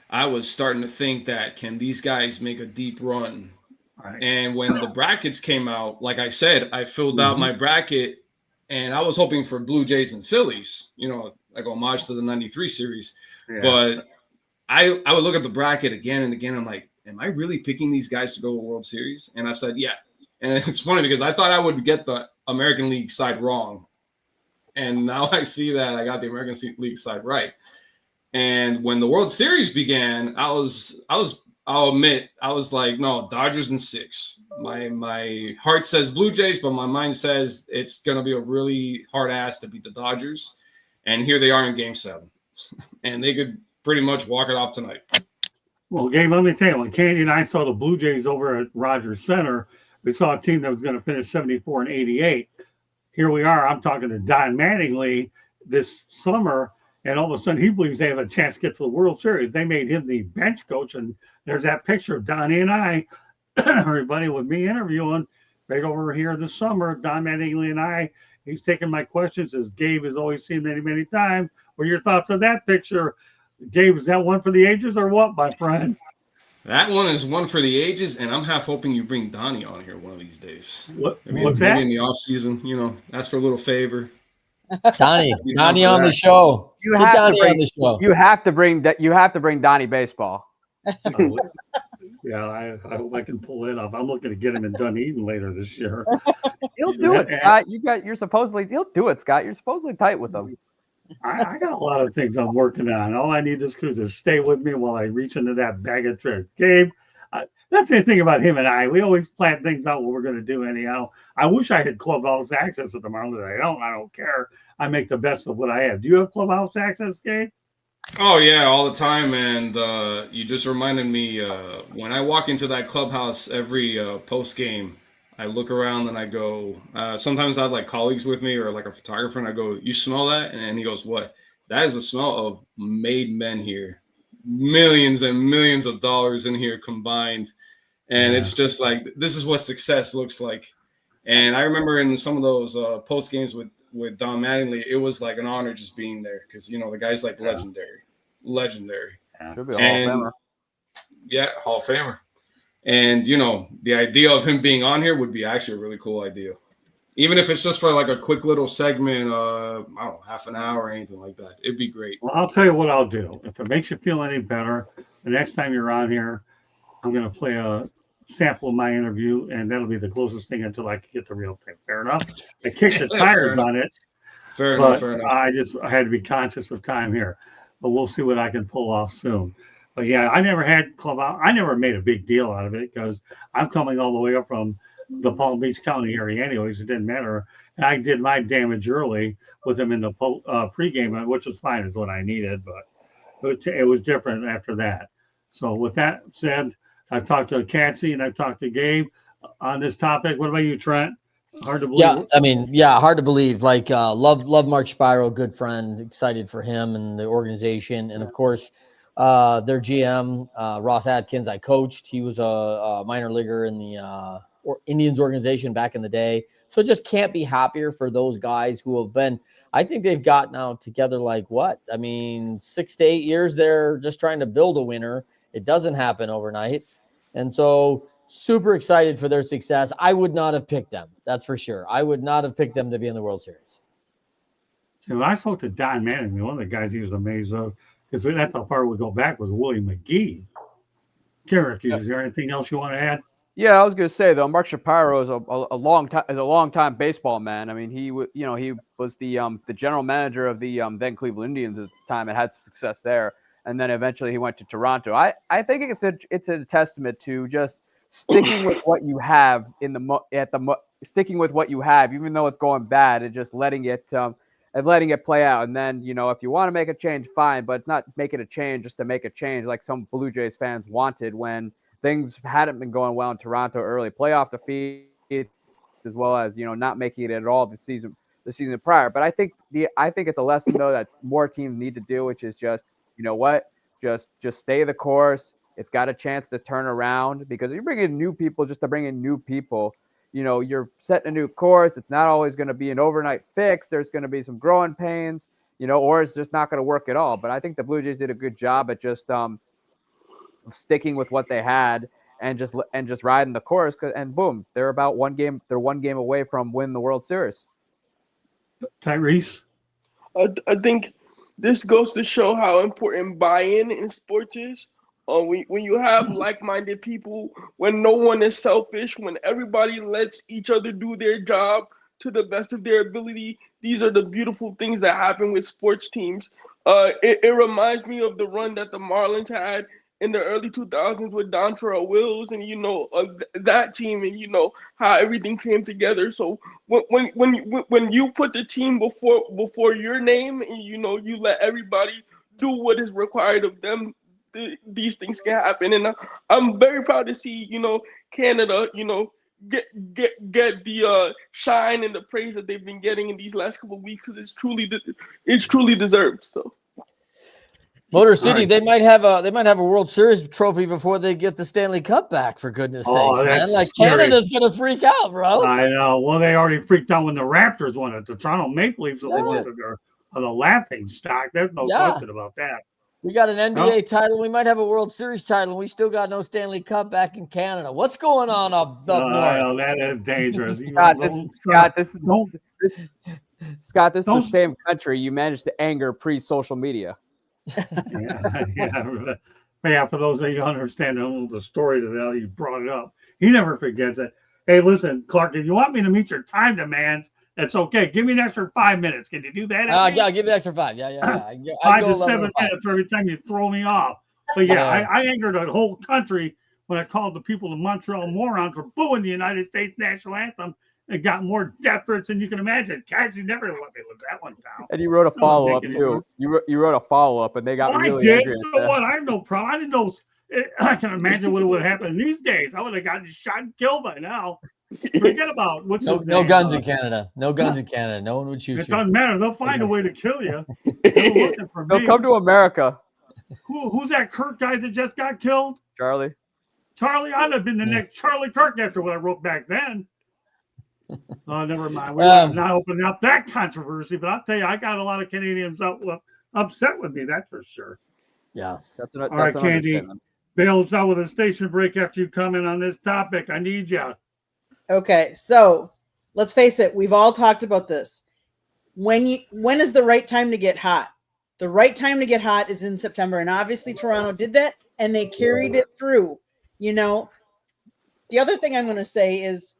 D: I was starting to think that can these guys make a deep run? Right. And when the brackets came out, like I said, I filled out my bracket, and I was hoping for Blue Jays and Phillies. Like homage to the '93 series. Yeah. But I would look at the bracket again and again. I'm like, am I really picking these guys to go to World Series? And I said, yeah. And it's funny because I thought I would get the American League side wrong. And now I see that I got the American League side right. And when the World Series began, I'll admit, I was like, no, Dodgers in 6. My heart says Blue Jays, but my mind says it's going to be a really hard ass to beat the Dodgers. And here they are in Game 7. And they could pretty much walk it off tonight.
A: Well, Gabe, let me tell you, when Candy and I saw the Blue Jays over at Rogers Center, we saw a team that was going to finish 74 and 88. Here we are. I'm talking to Don Mattingly this summer, and all of a sudden he believes they have a chance to get to the World Series. They made him the bench coach, and there's that picture of Donnie and I, everybody with me interviewing right over here this summer. Don Mattingly and I, he's taking my questions, as Gabe has always seen many, many times. What are your thoughts on that picture? Gabe, is that one for the ages or what, my friend?
D: That one is one for the ages, and I'm half hoping you bring Donnie on here one of these days.
A: What's that?
D: Maybe in the off season, ask for a little favor.
F: Donnie on the show. You have to bring Donnie Baseball.
A: Yeah, I hope I can pull it off. I'm looking to get him in Dunedin later this year.
E: He'll do it, Scott. He'll do it, Scott. You're supposedly tight with him.
A: I got a lot of things I'm working on. All I need this crew to stay with me while I reach into that bag of tricks. Gabe, that's the thing about him and I. We always plan things out what we're going to do anyhow. I wish I had clubhouse access at the moment. I don't. I don't care. I make the best of what I have. Do you have clubhouse access, Gabe?
D: Oh yeah, all the time. And you just reminded me when I walk into that clubhouse every post game, I look around and I go. Sometimes I have like colleagues with me or like a photographer, and I go, "You smell that?" And he goes, "What?" That is the smell of made men here. Millions and millions of dollars in here combined, and it's just like this is what success looks like. And I remember in some of those post games with Don Mattingly, it was like an honor just being there because the guy's like legendary.
E: Should be a Hall of
D: And
E: Famer.
D: yeah, Hall of Famer. And the idea of him being on here would be actually a really cool idea, even if it's just for like a quick little segment, I don't know, half an hour or anything like that. It'd be great.
A: Well, I'll tell you what I'll do. If it makes you feel any better, the next time you're on here, I'm going to play a sample of my interview, and that'll be the closest thing until I can get the real thing. Fair enough? I kicked the tires on it,
D: Fair enough.
A: I had to be conscious of time here. But we'll see what I can pull off soon. But yeah, I never had clubhouse. I never made a big deal out of it because I'm coming all the way up from the Palm Beach County area anyways. It didn't matter. And I did my damage early with them in the pregame, which was fine, is what I needed. But it was different after that. So with that said, I've talked to Catsy and I've talked to Gabe on this topic. What about you, Trent? Hard to believe.
F: Yeah, I mean, hard to believe. Like, love Mark Spiro, good friend, excited for him and the organization, and of course, their GM Ross Atkins. I coached. He was a minor leaguer in the Indians organization back in the day. So just can't be happier for those guys who have been. I think they've got now together like what? I mean, 6 to 8 years. They're just trying to build a winner. It doesn't happen overnight, and so. Super excited for their success. I would not have picked them. That's for sure. I would not have picked them to be in the World Series.
A: So when I spoke to Don Manning, one of the guys he was amazed of, because that's how far we go back, was Willie McGee. Garrick, is there anything else you want to add?
E: Yeah, I was going to say though, Mark Shapiro is a long time baseball man. I mean, he was the general manager of the then Cleveland Indians at the time and had some success there. And then eventually he went to Toronto. I think it's a testament to just sticking with what you have sticking with what you have, even though it's going bad, and just letting it play out. And then, if you want to make a change, fine, but not making a change just to make a change like some Blue Jays fans wanted when things hadn't been going well in Toronto early. Playoff defeats as well as, not making it at all the season prior. But I think it's a lesson though that more teams need to do, which is just, just stay the course. It's got a chance to turn around because you bring in new people just to bring in new people. You're setting a new course. It's not always going to be an overnight fix. There's going to be some growing pains, or it's just not going to work at all. But I think the Blue Jays did a good job at just sticking with what they had and just riding the course. And boom, they're one game away from winning the World Series.
A: Tyrese?
B: I think this goes to show how important buy-in in sports is. When you have like-minded people, when no one is selfish, when everybody lets each other do their job to the best of their ability, these are the beautiful things that happen with sports teams. It reminds me of the run that the Marlins had in the early 2000s with Dontrell Wills and, that team and, how everything came together. So when you put the team before your name and, you let everybody do what is required of them, these things can happen. And I'm very proud to see, Canada, get the shine and the praise that they've been getting in these last couple of weeks because it's truly deserved. So.
F: Motor City, right. They might have a World Series trophy before they get the Stanley Cup back. For goodness sakes, man! Like scary. Canada's gonna freak out, bro.
A: I know. Well, they already freaked out when the Raptors won it. The Toronto Maple Leafs are the ones that are the laughing stock. There's no question about that.
F: We got an NBA title. We might have a World Series title. And we still got no Stanley Cup back in Canada. What's going on up north?
A: I know, that is dangerous.
E: Scott, this is the same country you managed to anger pre-social media.
A: Yeah. But yeah, for those of you who understand the story to that, you brought it up. He never forgets it. Hey, listen, Clark, if you want me to meet your time demands, that's okay. Give me an extra 5 minutes. Can you do that?
F: I'll give you the extra 5. Yeah. I
A: 5
F: go
A: to
F: 11
A: 7
F: or 5.
A: minutes every time you throw me off. But yeah, I angered the whole country when I called the people of Montreal morons for booing the United States national anthem and got more death threats than you can imagine. Cassie never let me live that one down.
E: And you wrote a follow up too. You wrote a follow up, and they got really angry.
A: So what? I have no problem. I didn't know. I can imagine what would happen these days. I would have gotten shot and killed by now. Forget about
F: no guns in Canada. No guns in Canada. No one would shoot you.
A: It doesn't matter. They'll find a way to kill you. They were looking for me.
E: They'll come to America.
A: Who's that Kirk guy that just got killed?
E: Charlie.
A: I'd have been the next Charlie Kirk after what I wrote back then. Oh, never mind. We're not opening up that controversy, but I'll tell you, I got a lot of Canadians upset with me. That's for sure.
F: Yeah,
E: that's
A: all right, Candy. Bail us out with a station break after you comment on this topic. I need you.
C: Okay, so let's face it. We've all talked about this. When is the right time to get hot? The right time to get hot is in September, and obviously Toronto did that, and they carried it through. You know, the other thing I'm going to say is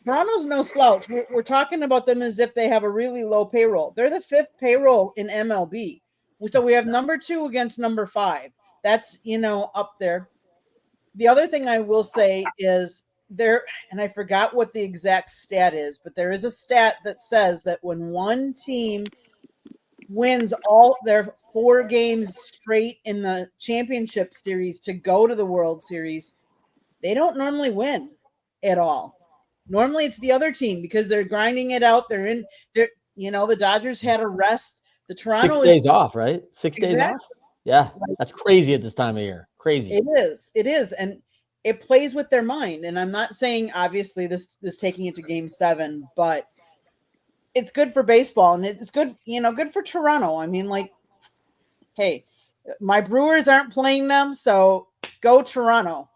C: Toronto's no slouch. We're talking about them as if they have a really low payroll. They're the 5th payroll in MLB. So we have number 2 against number 5. That's, up there. The other thing I will say is there, and I forgot what the exact stat is, but there is a stat that says that when one team wins all their 4 games straight in the championship series to go to the World Series, they don't normally win at all. Normally it's the other team because they're grinding it out. The Dodgers had a rest. The Toronto
F: 6 days off, right? 6 days off. Yeah, that's crazy at this time of year. Crazy.
C: It is, and it plays with their mind. And I'm not saying obviously this is taking it to Game 7, but it's good for baseball, and it's good, good for Toronto. I mean, hey, my Brewers aren't playing them, so go Toronto.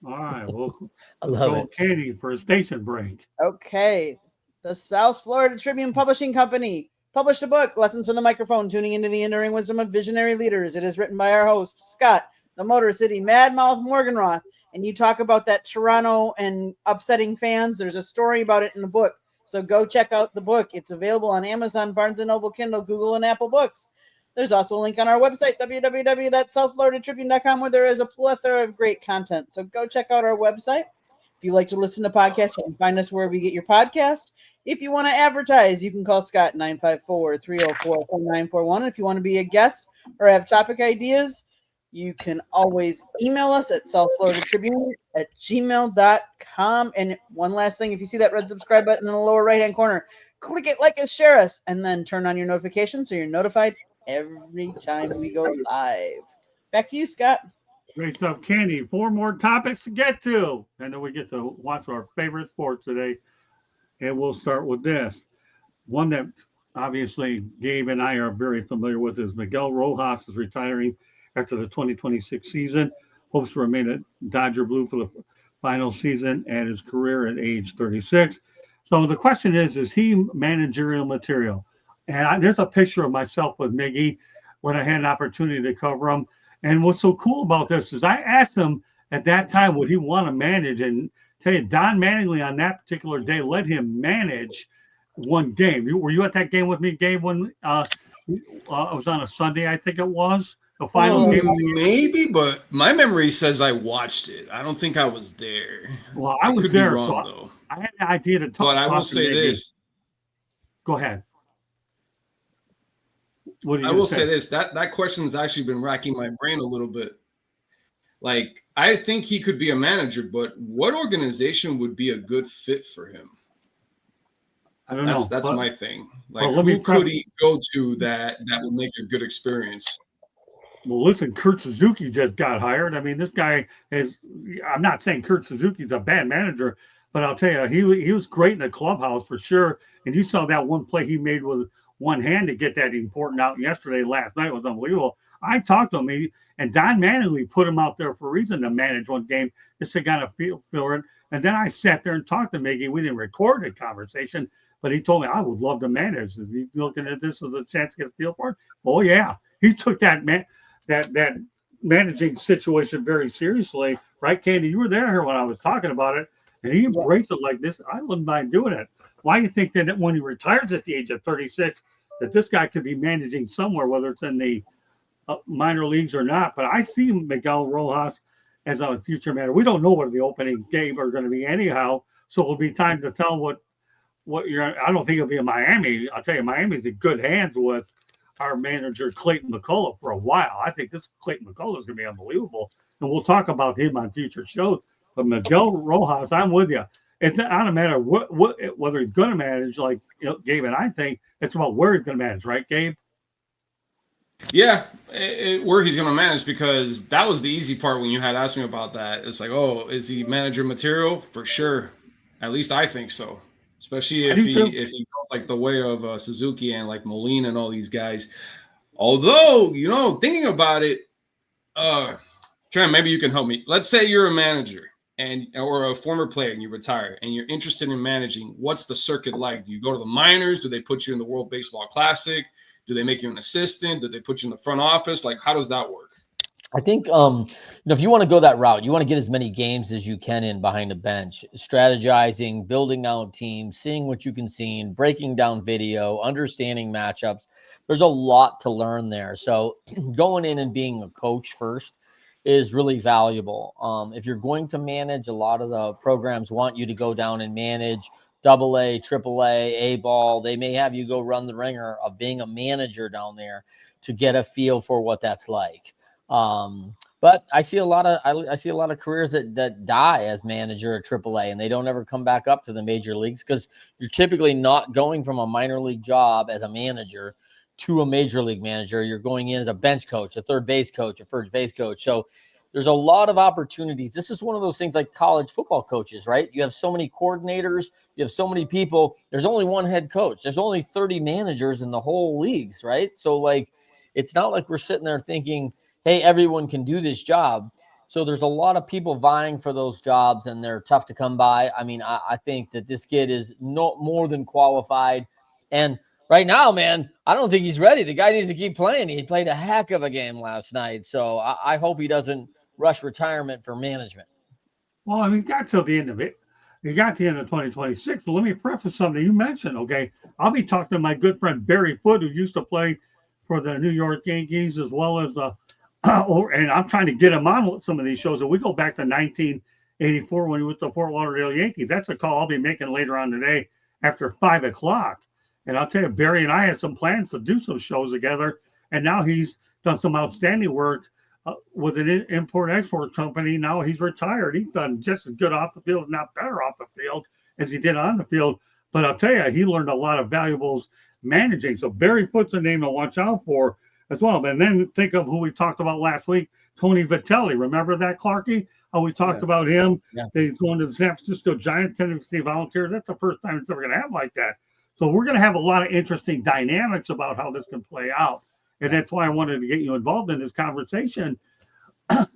A: All right, well,
F: I love it.
A: Candy for a station break.
C: Okay, the South Florida Tribune Publishing Company published a book, Lessons from the Microphone, Tuning into the Enduring Wisdom of Visionary Leaders. It is written by our host, Scott, the Motor City Mad Mouth Morganroth, and you talk about that Toronto and upsetting fans. There's a story about it in the book, so go check out the book. It's available on Amazon, Barnes & Noble, Kindle, Google, and Apple Books. There's also a link on our website, www.southfloridatribune.com, where there is a plethora of great content. So go check out our website. If you like to listen to podcasts, you can find us wherever you get your podcast. If you want to advertise, you can call Scott 954-304-4941. And if you want to be a guest or have topic ideas, you can always email us at southfloridatribune@gmail.com. And one last thing, if you see that red subscribe button in the lower right-hand corner, click it, like us, share us, and then turn on your notifications so you're notified every time we go live. Back to you, Scott.
A: Great stuff, Candy. 4 more topics to get to, and then we get to watch our favorite sports today. And we'll start with this. One that obviously Gabe and I are very familiar with is Miguel Rojas is retiring after the 2026 season. Hopes to remain a Dodger Blue for the final season and his career at age 36. So the question is he managerial material? And there's a picture of myself with Miggy when I had an opportunity to cover him. And what's so cool about this is I asked him at that time, would he want to manage? And tell you, Don Mattingly on that particular day let him manage one game. Were you at that game with me, Gabe, when it was on a Sunday, I think it was? The final game?
D: Maybe, but my memory says I watched it. I don't think I was there.
A: Well, I was there, so I had the idea to talk.
D: But I will say this.
A: Go ahead.
D: I will say this. That question's actually been racking my brain a little bit. Like, I think he could be a manager, but what organization would be a good fit for him?
A: I don't know.
D: That's my thing. Like, who could he go to that would make a good experience?
A: Well, listen, Kurt Suzuki just got hired. I mean, this guy is – I'm not saying Kurt Suzuki's a bad manager, but I'll tell you, he was great in the clubhouse for sure. And you saw that one play he made with one hand to get that important out yesterday. Last night was unbelievable. I talked to him, and Don Mattingly put him out there for a reason to manage one game, just to kind of feel it. And then I sat there and talked to Miggy. We didn't record the conversation, but he told me, I would love to manage. Is he looking at this as a chance to get a feel for it? Oh, yeah. He took that managing situation very seriously, right, Candy? You were there when I was talking about it, and he
C: Yeah.
A: embraced it like this. I wouldn't mind doing it. Why do you think that when he retires at the age of 36, that this guy could be managing somewhere, whether it's in the minor leagues or not? But I see Miguel Rojas as a future manager. We don't know what the opening game are going to be anyhow, so it'll be time to tell what you're. I don't think it'll be in Miami. I'll tell you, Miami's in good hands with our manager Clayton McCullough for a while. I think this Clayton McCullough is going to be unbelievable, and we'll talk about him on future shows. But Miguel Rojas, I'm with you. It's not a matter of whether he's going to manage, like Gabe and I think. It's about where he's going to manage, right, Gabe?
D: Yeah, where he's going to manage, because that was the easy part when you had asked me about that. It's like, oh, is he manager material? For sure. At least I think so. Especially if he goes like the way of Suzuki and like Molina and all these guys. Although, thinking about it, Trey, maybe you can help me. Let's say you're a manager or a former player and you retire and you're interested in managing. What's the circuit like? Do you go to the minors? Do they put you in the World Baseball Classic? Do they make you an assistant? Do they put you in the front office? Like, how does that work?
F: I think, if you want to go that route, you want to get as many games as you can in behind the bench, strategizing, building out teams, seeing what you can see, breaking down video, understanding matchups. There's a lot to learn there. So going in and being a coach first is really valuable. If you're going to manage, a lot of the programs want you to go down and manage AA, AAA, A-ball. They may have you go run the ringer of being a manager down there to get a feel for what that's like. But I see a lot of careers that die as manager at AAA, and they don't ever come back up to the major leagues, because you're typically not going from a minor league job as a manager to a major league manager. You're going in as a bench coach, a third base coach, a first base coach. So there's a lot of opportunities. This is one of those things like college football coaches, right? You have so many coordinators, you have so many people. There's only one head coach. There's only 30 managers in the whole leagues, right? So like, it's not like we're sitting there thinking, hey, everyone can do this job. So there's a lot of people vying for those jobs, and they're tough to come by. I mean, I think that this kid is no more than qualified. And right now, man, I don't think he's ready. The guy needs to keep playing. He played a heck of a game last night. So I hope he doesn't rush retirement for management.
A: Well, I mean, he got till the end of it. He got to the end of 2026. So let me preface something you mentioned, okay? I'll be talking to my good friend Barry Foote, who used to play for the New York Yankees, as well as and I'm trying to get him on with some of these shows. And we go back to 1984 when he was the Fort Lauderdale Yankees. That's a call I'll be making later on today after 5 o'clock. And I'll tell you, Barry and I had some plans to do some shows together. And now he's done some outstanding work with an import-export company. Now he's retired. He's done just as good off the field, if not better off the field, as he did on the field. But I'll tell you, he learned a lot of valuables managing. So Barry Foote's a name to watch out for as well. And then think of who we talked about last week, Tony Vitelli. Remember that, Clarky? How we talked about him? Yeah. That he's going to the San Francisco Giants, Tennessee Volunteers. That's the first time it's ever going to happen like that. So we're going to have a lot of interesting dynamics about how this can play out. And that's why I wanted to get you involved in this conversation,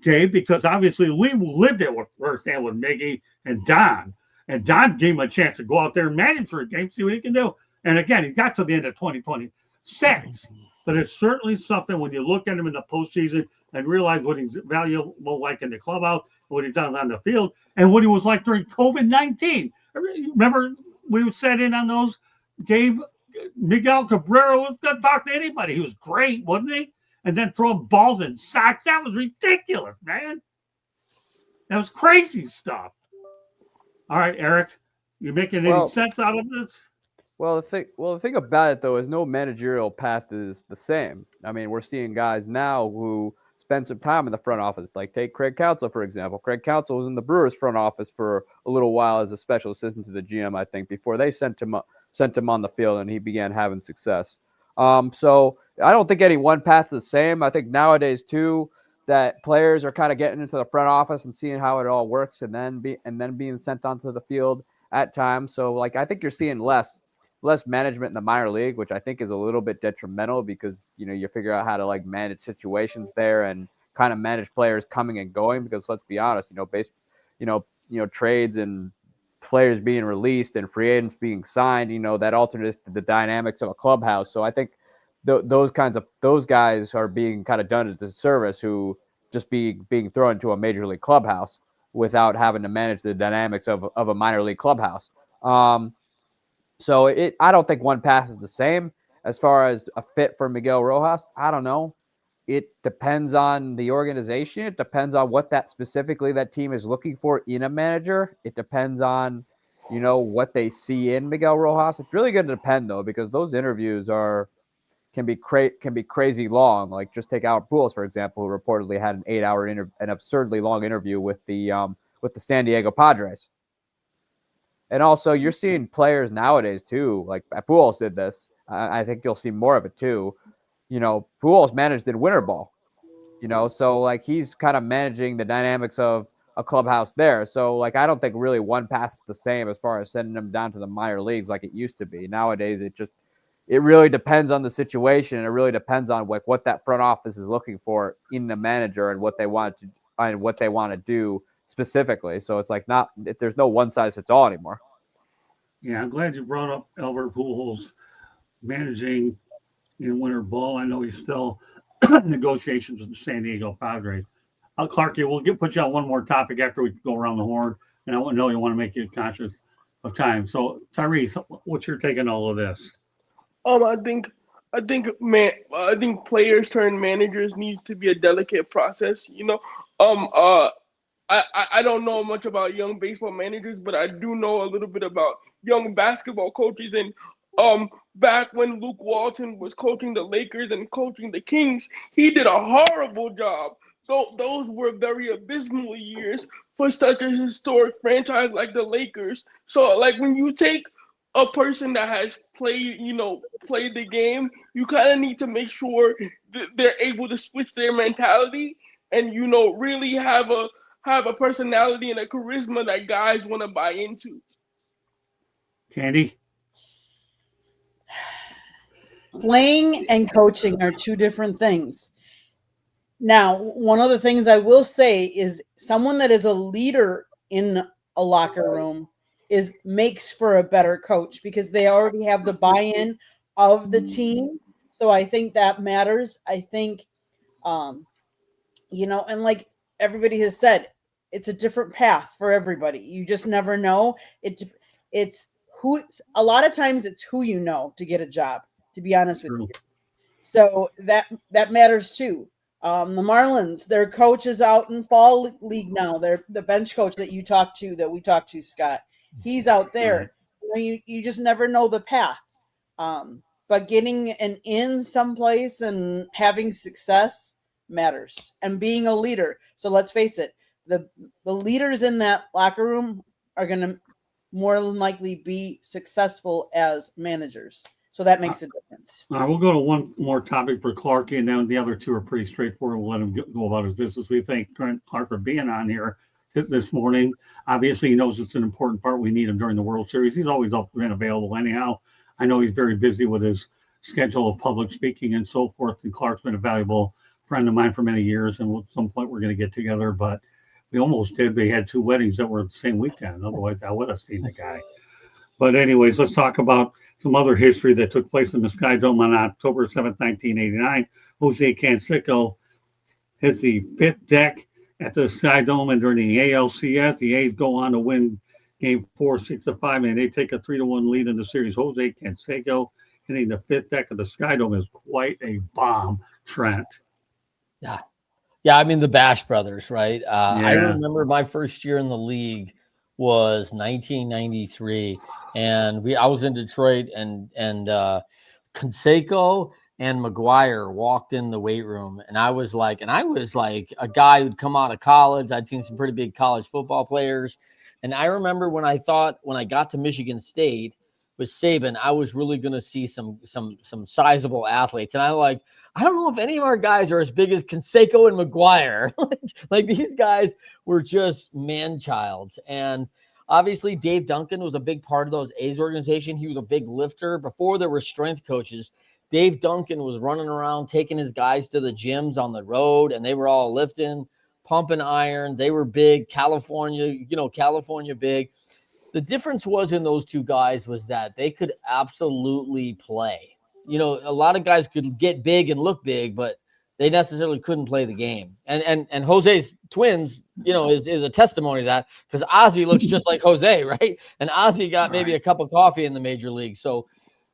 A: Dave, because obviously we lived it firsthand with Miggy and Don. And Don gave him a chance to go out there and manage for a game, see what he can do. And again, he got to the end of 2026. But it's certainly something when you look at him in the postseason and realize what he's valuable like in the clubhouse, what he does on the field, and what he was like during COVID-19. Remember, we would set in on those. Gabe, Miguel Cabrera was going to talk to anybody. He was great, wasn't he? And then throwing balls in socks. That was ridiculous, man. That was crazy stuff. All right, Eric, you making any sense out of this?
E: Well, the thing about it, though, is no managerial path is the same. I mean, we're seeing guys now who spend some time in the front office. Like, take Craig Counsell, for example. Craig Counsell was in the Brewers front office for a little while as a special assistant to the GM, I think, before they sent him on the field and he began having success. So I don't think any one path is the same. I think nowadays, too, that players are kind of getting into the front office and seeing how it all works and then being sent onto the field at times. So, like, I think you're seeing less management in the minor league, which I think is a little bit detrimental because, you figure out how to like manage situations there and kind of manage players coming and going, because let's be honest, trades and players being released and free agents being signed, that alters the dynamics of a clubhouse. So I think those guys are being kind of done a disservice who just being thrown into a major league clubhouse without having to manage the dynamics of a minor league clubhouse. So I don't think one pass is the same. As far as a fit for Miguel Rojas, I don't know. It depends on the organization. It depends on what that team is looking for in a manager. It depends on, what they see in Miguel Rojas. It's really going to depend though, because those interviews can be crazy long. Like just take Albert Pujols, for example, who reportedly had an 8-hour an absurdly long interview with the San Diego Padres. And also, you're seeing players nowadays too. Like Pujols did this. I think you'll see more of it too. Pujols managed in winter ball. So like he's kind of managing the dynamics of a clubhouse there. So like I don't think really one pass is the same as far as sending them down to the minor leagues like it used to be. Nowadays, it really depends on the situation, and it really depends on like what that front office is looking for in the manager and what they want to do specifically. So it's like there's no one size fits all anymore.
A: Yeah, I'm glad you brought up Albert Pujols managing in winter ball. I know he's still negotiations with the San Diego Padres. Clarky, we'll put you on one more topic after we go around the horn, and I know you want to make you conscious of time. So, Tyrese, what's your take on all of this?
B: I think players turn managers needs to be a delicate process. I don't know much about young baseball managers, but I do know a little bit about young basketball coaches. And back when Luke Walton was coaching the Lakers and coaching the Kings, he did a horrible job. Those were very abysmal years for such a historic franchise like the Lakers. So, like when you take a person that has played the game, you kind of need to make sure that they're able to switch their mentality and really have a personality and a charisma that guys want to buy into.
A: Candy?
C: Playing and coaching are two different things. Now, one of the things I will say is someone that is a leader in a locker room makes for a better coach because they already have the buy-in of the team. So I think that matters. I think, and like everybody has said, it's a different path for everybody. You just never know. It's a lot of times it's who you know to get a job, to be honest with you. So that matters too. The Marlins, their coach is out in fall league now. They're the bench coach that we talked to, Scott. He's out there. You just never know the path. But getting an in someplace and having success matters, and being a leader. So let's face it, the leaders in that locker room are going to more than likely be successful as managers. So that makes a difference.
A: All right, we'll go to one more topic for Clark, and then the other two are pretty straightforward. We'll let him go about his business. We thank Clark for being on here this morning. Obviously, he knows it's an important part. We need him during the World Series. He's always up and available anyhow. I know he's very busy with his schedule of public speaking and so forth, and Clark's been a valuable friend of mine for many years, and at some point we're going to get together, but we almost did. We had two weddings that were the same weekend. Otherwise, I would have seen the guy. But anyways, let's talk about some other history that took place in the Sky Dome on October 7th, 1989. Jose Canseco hits the fifth deck at the Sky Dome, and during the ALCS, the A's go on to win Game 4, 6-5, and they take a 3-1 lead in the series. Jose Canseco hitting the fifth deck of the Sky Dome is quite a bomb, Trent.
F: Yeah. I mean, the Bash Brothers, right? I remember my first year in the league was 1993, and I was in Detroit, and Canseco and McGuire walked in the weight room, and I was like a guy who'd come out of college. I'd seen some pretty big college football players, and I remember when I got to Michigan State with Saban, I was really going to see some sizable athletes, and I don't know if any of our guys are as big as Canseco and McGuire. like these guys were just man-childs. And obviously Dave Duncan was a big part of those A's organization. He was a big lifter. Before there were strength coaches, Dave Duncan was running around taking his guys to the gyms on the road, and they were all lifting, pumping iron. They were big. California big. The difference was in those two guys was that they could absolutely play. A lot of guys could get big and look big, but they necessarily couldn't play the game. And Jose's twins, is a testimony to that, because Ozzy looks just like Jose, right? And Ozzy got maybe a cup of coffee in the major league. So,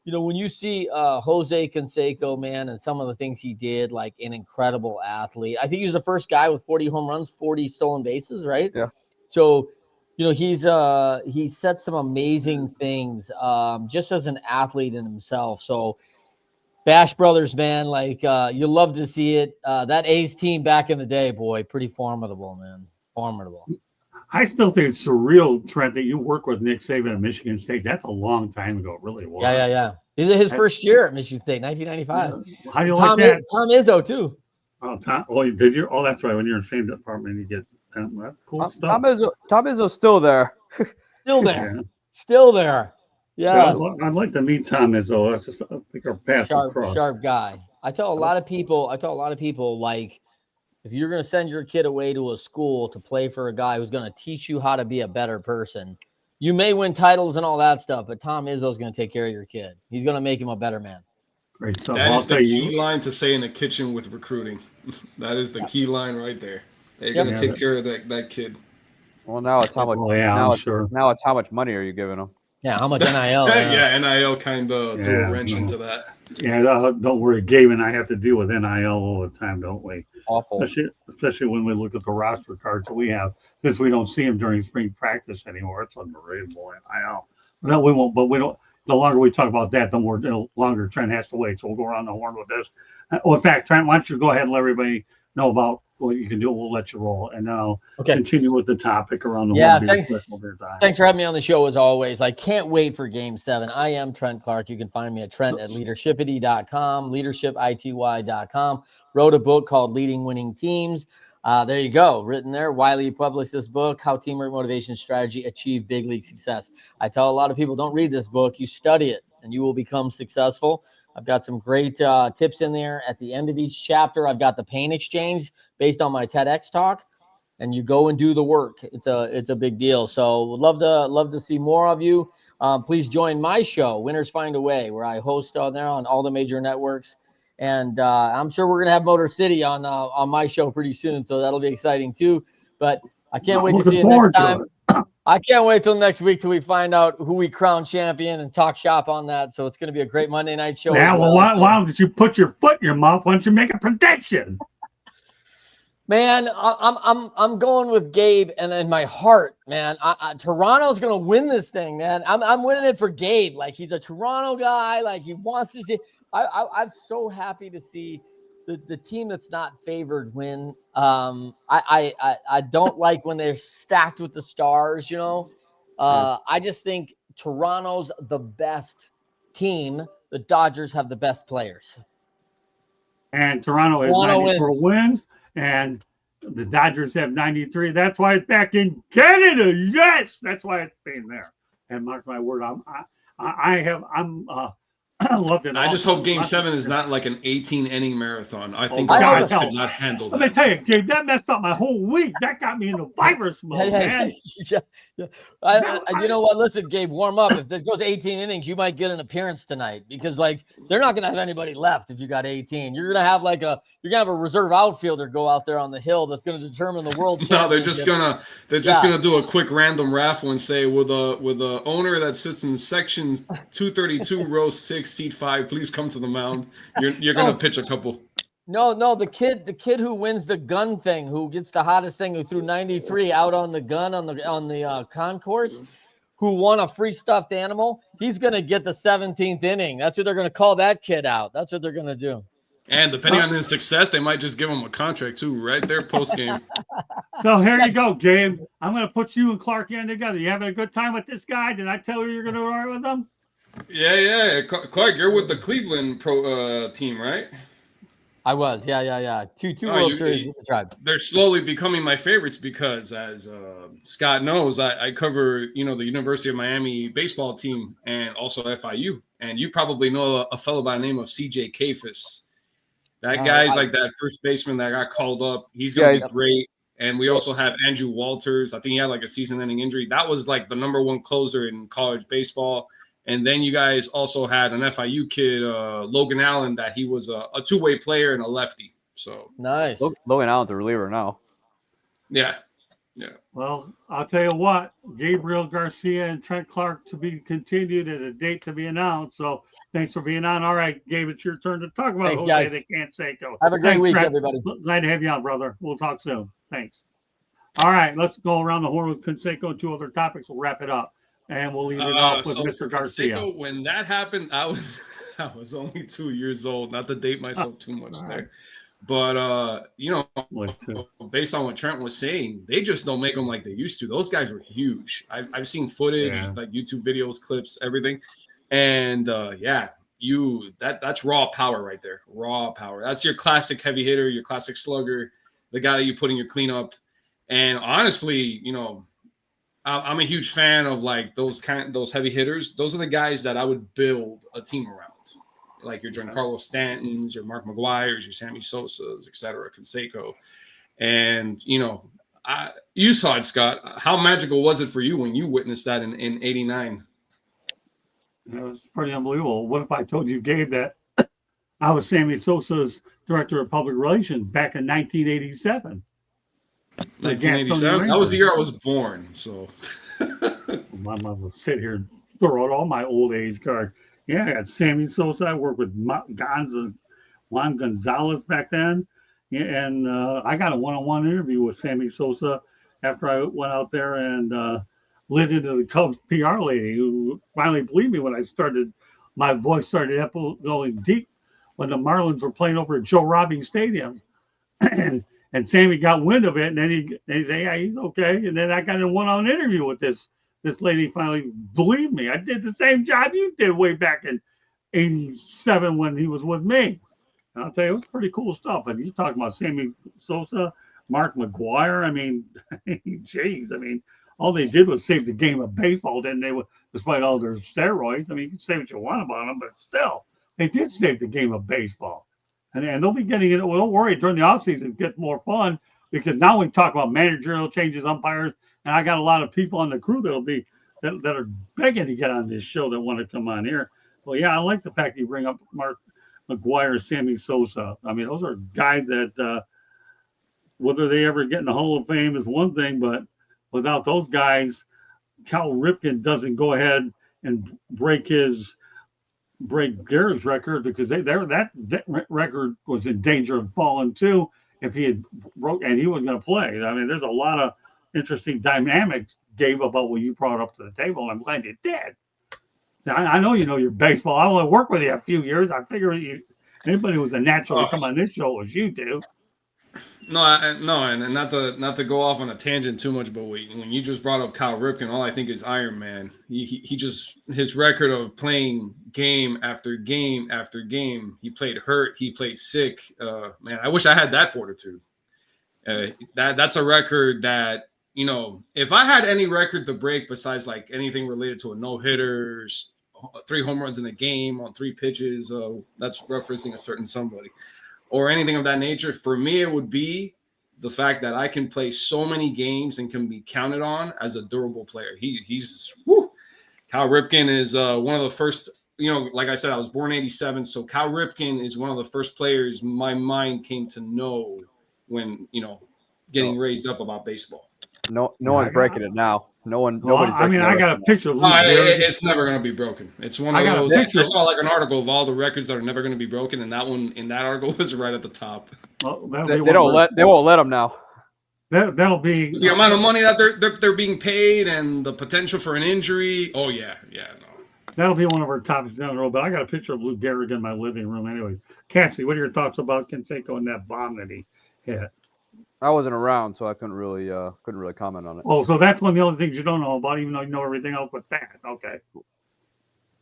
F: when you see Jose Canseco, man, and some of the things he did, like an incredible athlete. I think he was the first guy with 40 home runs, 40 stolen bases, right?
E: Yeah.
F: So, he said some amazing things just as an athlete in himself. So, Bash Brothers, man, like you love to see it. That A's team back in the day, boy, pretty formidable, man. Formidable.
A: I still think it's surreal, Trent, that you work with Nick Saban at Michigan State. That's a long time ago, it really was.
F: Yeah. This is his first year at Michigan State, 1995.
A: How do you like that?
F: Tom Izzo, too.
A: Oh, Tom, did you? Oh, that's right. When you're in the same department, you get that's cool stuff.
E: Tom Izzo's still there.
F: Still there.
A: Yeah.
F: Still there. Yeah.
A: I'd like to meet Tom Izzo. I think our paths cross.
F: Sharp guy. I tell a lot of people, like, if you're going to send your kid away to a school to play for a guy who's going to teach you how to be a better person, you may win titles and all that stuff, but Tom Izzo is going to take care of your kid. He's going to make him a better man.
A: Great stuff.
D: That is the key line to say in the kitchen with recruiting. That is the key line right there. They're going to take care of that kid.
E: Well, now it's how much. Now it's how much money are you giving them?
F: Yeah, how much NIL?
D: Yeah, NIL kind of threw a wrench into that.
A: Yeah, don't worry. Gabe and I have to deal with NIL all the time, don't we?
E: Awful.
A: Especially when we look at the roster cards that we have, since we don't see them during spring practice anymore. It's unbelievable, NIL. No, we won't. But we don't. The longer we talk about that, the longer Trent has to wait. So we'll go around the horn with this. In fact, Trent, why don't you go ahead and let everybody know about what you can do? We'll let you roll, and then I'll continue with the topic around the horn.
F: Yeah, thanks for having me on the show as always. I can't wait for Game 7. I am Trent Clark. You can find me at Trent@leadershipity.com, leadershipity.com. Wrote a book called Leading Winning Teams. There you go, written there. Wiley published this book, How Teamwork, Motivation, Strategy Achieve Big League Success. I tell a lot of people, don't read this book. You study it, and you will become successful. I've got some great tips in there. At the end of each chapter, I've got the pain exchange based on my TEDx talk, and you go and do the work. It's a big deal. So would love to see more of you. Please join my show, Winners Find a Way, where I host on there on all the major networks. And I'm sure we're going to have Motor City on my show pretty soon, so that'll be exciting too. But I can't wait to see you next time. I can't wait till next week till we find out who we crown champion and talk shop on that. So it's going to be a great Monday night show.
A: Yeah, well, why don't you put your foot in your mouth? Why don't you make a prediction?
F: Man, I'm going with Gabe, and in my heart, man, Toronto's going to win this thing, man. I'm winning it for Gabe. Like, he's a Toronto guy. Like, he wants to see. I'm so happy to see the team that's not favored win. I don't like when they're stacked with the stars, I just think Toronto's the best team. The Dodgers have the best players.
A: And Toronto has 94 wins, and the Dodgers have 93. That's why it's back in Canada. Yes, that's why it's being there. And mark my word, I loved it.
D: I just hope Game 7 is not like an 18-inning marathon. I think God could not handle that.
A: Let me tell you, Gabe, that messed up my whole week. That got me into virus mode, man.
F: Yeah. You know what? Listen, Gabe, warm up. If this goes 18 innings, you might get an appearance tonight, because they're not going to have anybody left if you got 18. You're going to have a reserve outfielder go out there on the hill that's going to determine the world championship.
D: No, they're just gonna do a quick random raffle and say, with a owner that sits in section 232, row 6, seat 5, please come to the mound. You're gonna pitch a couple.
F: No, the kid who wins the gun thing, who gets the hottest thing, who threw 93 out on the gun on the concourse, who won a free stuffed animal, he's gonna get the 17th inning. That's what they're gonna call that kid out. That's what they're gonna do.
D: And depending on his success, they might just give him a contract too, right there post game.
A: So here you go, Gabe. I'm gonna put you and Clark in together. You having a good time with this guy? Did I tell you you're gonna ride with him?
D: Yeah. Clark, you're with the Cleveland pro team, right?
F: I was, yeah. Two World Series with the Tribe.
D: They're slowly becoming my favorites because, as Scott knows, I cover the University of Miami baseball team and also FIU. And you probably know a fellow by the name of CJ Kafis. That guy's like that first baseman that got called up. He's gonna be great. And we also have Andrew Walters. I think he had like a season-ending injury. That was like the number one closer in college baseball. And then you guys also had an FIU kid, Logan Allen, that he was a two-way player and a lefty. So
F: Nice.
E: Logan Allen's a reliever now.
D: yeah.
A: Well, I'll tell you what, Gabriel Garcia and Trent Clark to be continued at a date to be announced. So thanks for being on. All right, Gabe, it's your turn to talk about
F: Thanks,
A: Jose
F: guys.
A: the Canseco.
F: Have a great
A: Thanks,
F: week,
A: Trent.
F: everybody.
A: Glad to have you on, brother. We'll talk soon. Thanks. All right, let's go around the horn with Canseco and 2 other topics. We'll wrap it up. And we'll lead it off with
D: So
A: Mr.
D: for
A: Garcia.
D: Canseco, when that happened, I was only 2 years old. Not to date myself too much there. But based on what Trent was saying, they just don't make them like they used to. Those guys were huge. I've seen footage, like YouTube videos, clips, everything, and that's raw power right there. Raw power. That's your classic heavy hitter, your classic slugger, the guy that you put in your cleanup. And honestly, I'm a huge fan of like those heavy hitters. Those are the guys that I would build a team around. Like your Giancarlo Stantons, your Mark McGuire's, your Sammy Sosa's, etc., Canseco. And, you saw it, Scott. How magical was it for you when you witnessed that in 89?
A: It was pretty unbelievable. What if I told you, Gabe, that I was Sammy Sosa's director of public relations back in 1987?
D: 1987? That was the year I was born, so.
A: My mom will sit here and throw out all my old age cards. Yeah, I got Sammy Sosa. I worked with Juan Gonzalez back then. Yeah, and I got a one-on-one interview with Sammy Sosa after I went out there and lit into the Cubs PR lady who finally believed me when my voice started going deep when the Marlins were playing over at Joe Robbie Stadium. and Sammy got wind of it, and then he said, yeah, he's okay. And then I got a one-on-one interview with this lady finally believed me. I did the same job you did way back in 87 when he was with me. And I'll tell you, it was pretty cool stuff. And you talking about Sammy Sosa, Mark McGuire. I mean, geez. I mean, all they did was save the game of baseball, didn't they? Despite all their steroids. I mean, you can say what you want about them, but still, they did save the game of baseball. And they'll be getting it. Well, don't worry. During the offseason, it gets more fun because now we talk about managerial changes, umpires. And I got a lot of people on the crew that are begging to get on this show that want to come on here. Well, yeah, I like the fact you bring up Mark McGuire, Sammy Sosa. I mean, those are guys that whether they ever get in the Hall of Fame is one thing, but without those guys, Cal Ripken doesn't go ahead and break Garrett's record because that record was in danger of falling too if he had broke and he was going to play. I mean, there's a lot of interesting dynamics, Gabe, about what you brought up to the table, and I'm glad you did. Now, I know you know your baseball. I only worked with you a few years. I figure anybody who was a natural to come on this show was you two.
D: No, and not to go off on a tangent too much, but when you just brought up Cal Ripken, all I think is Iron Man. He just his record of playing game after game after game. He played hurt. He played sick. Man, I wish I had that fortitude. That's a record that. If I had any record to break besides like anything related to a no-hitter, 3 home runs in a game on 3 pitches, that's referencing a certain somebody, or anything of that nature, for me, it would be the fact that I can play so many games and can be counted on as a durable player. He's Cal Ripken is one of the first, like I said, I was born in 87. So Cal Ripken is one of the first players my mind came to know when, getting raised up about baseball.
E: No one's breaking it now. Nobody's
A: I mean, I got a picture of
D: it's never going to be broken. It's one of those. I saw like an article of all the records that are never going to be broken, and that one in that article was right at the top.
E: Well, they won't let them now.
A: That'll be
D: the amount of money that they're being paid and the potential for an injury. Oh yeah, no.
A: That'll be one of our topics down the road. But I got a picture of Lou Gehrig in my living room anyway. Cassie, what are your thoughts about Canseco and that bomb that he hit?
E: I wasn't around, so I couldn't really comment on it.
A: Oh, so that's one of the other things you don't know about, even though you know everything else but that. Okay.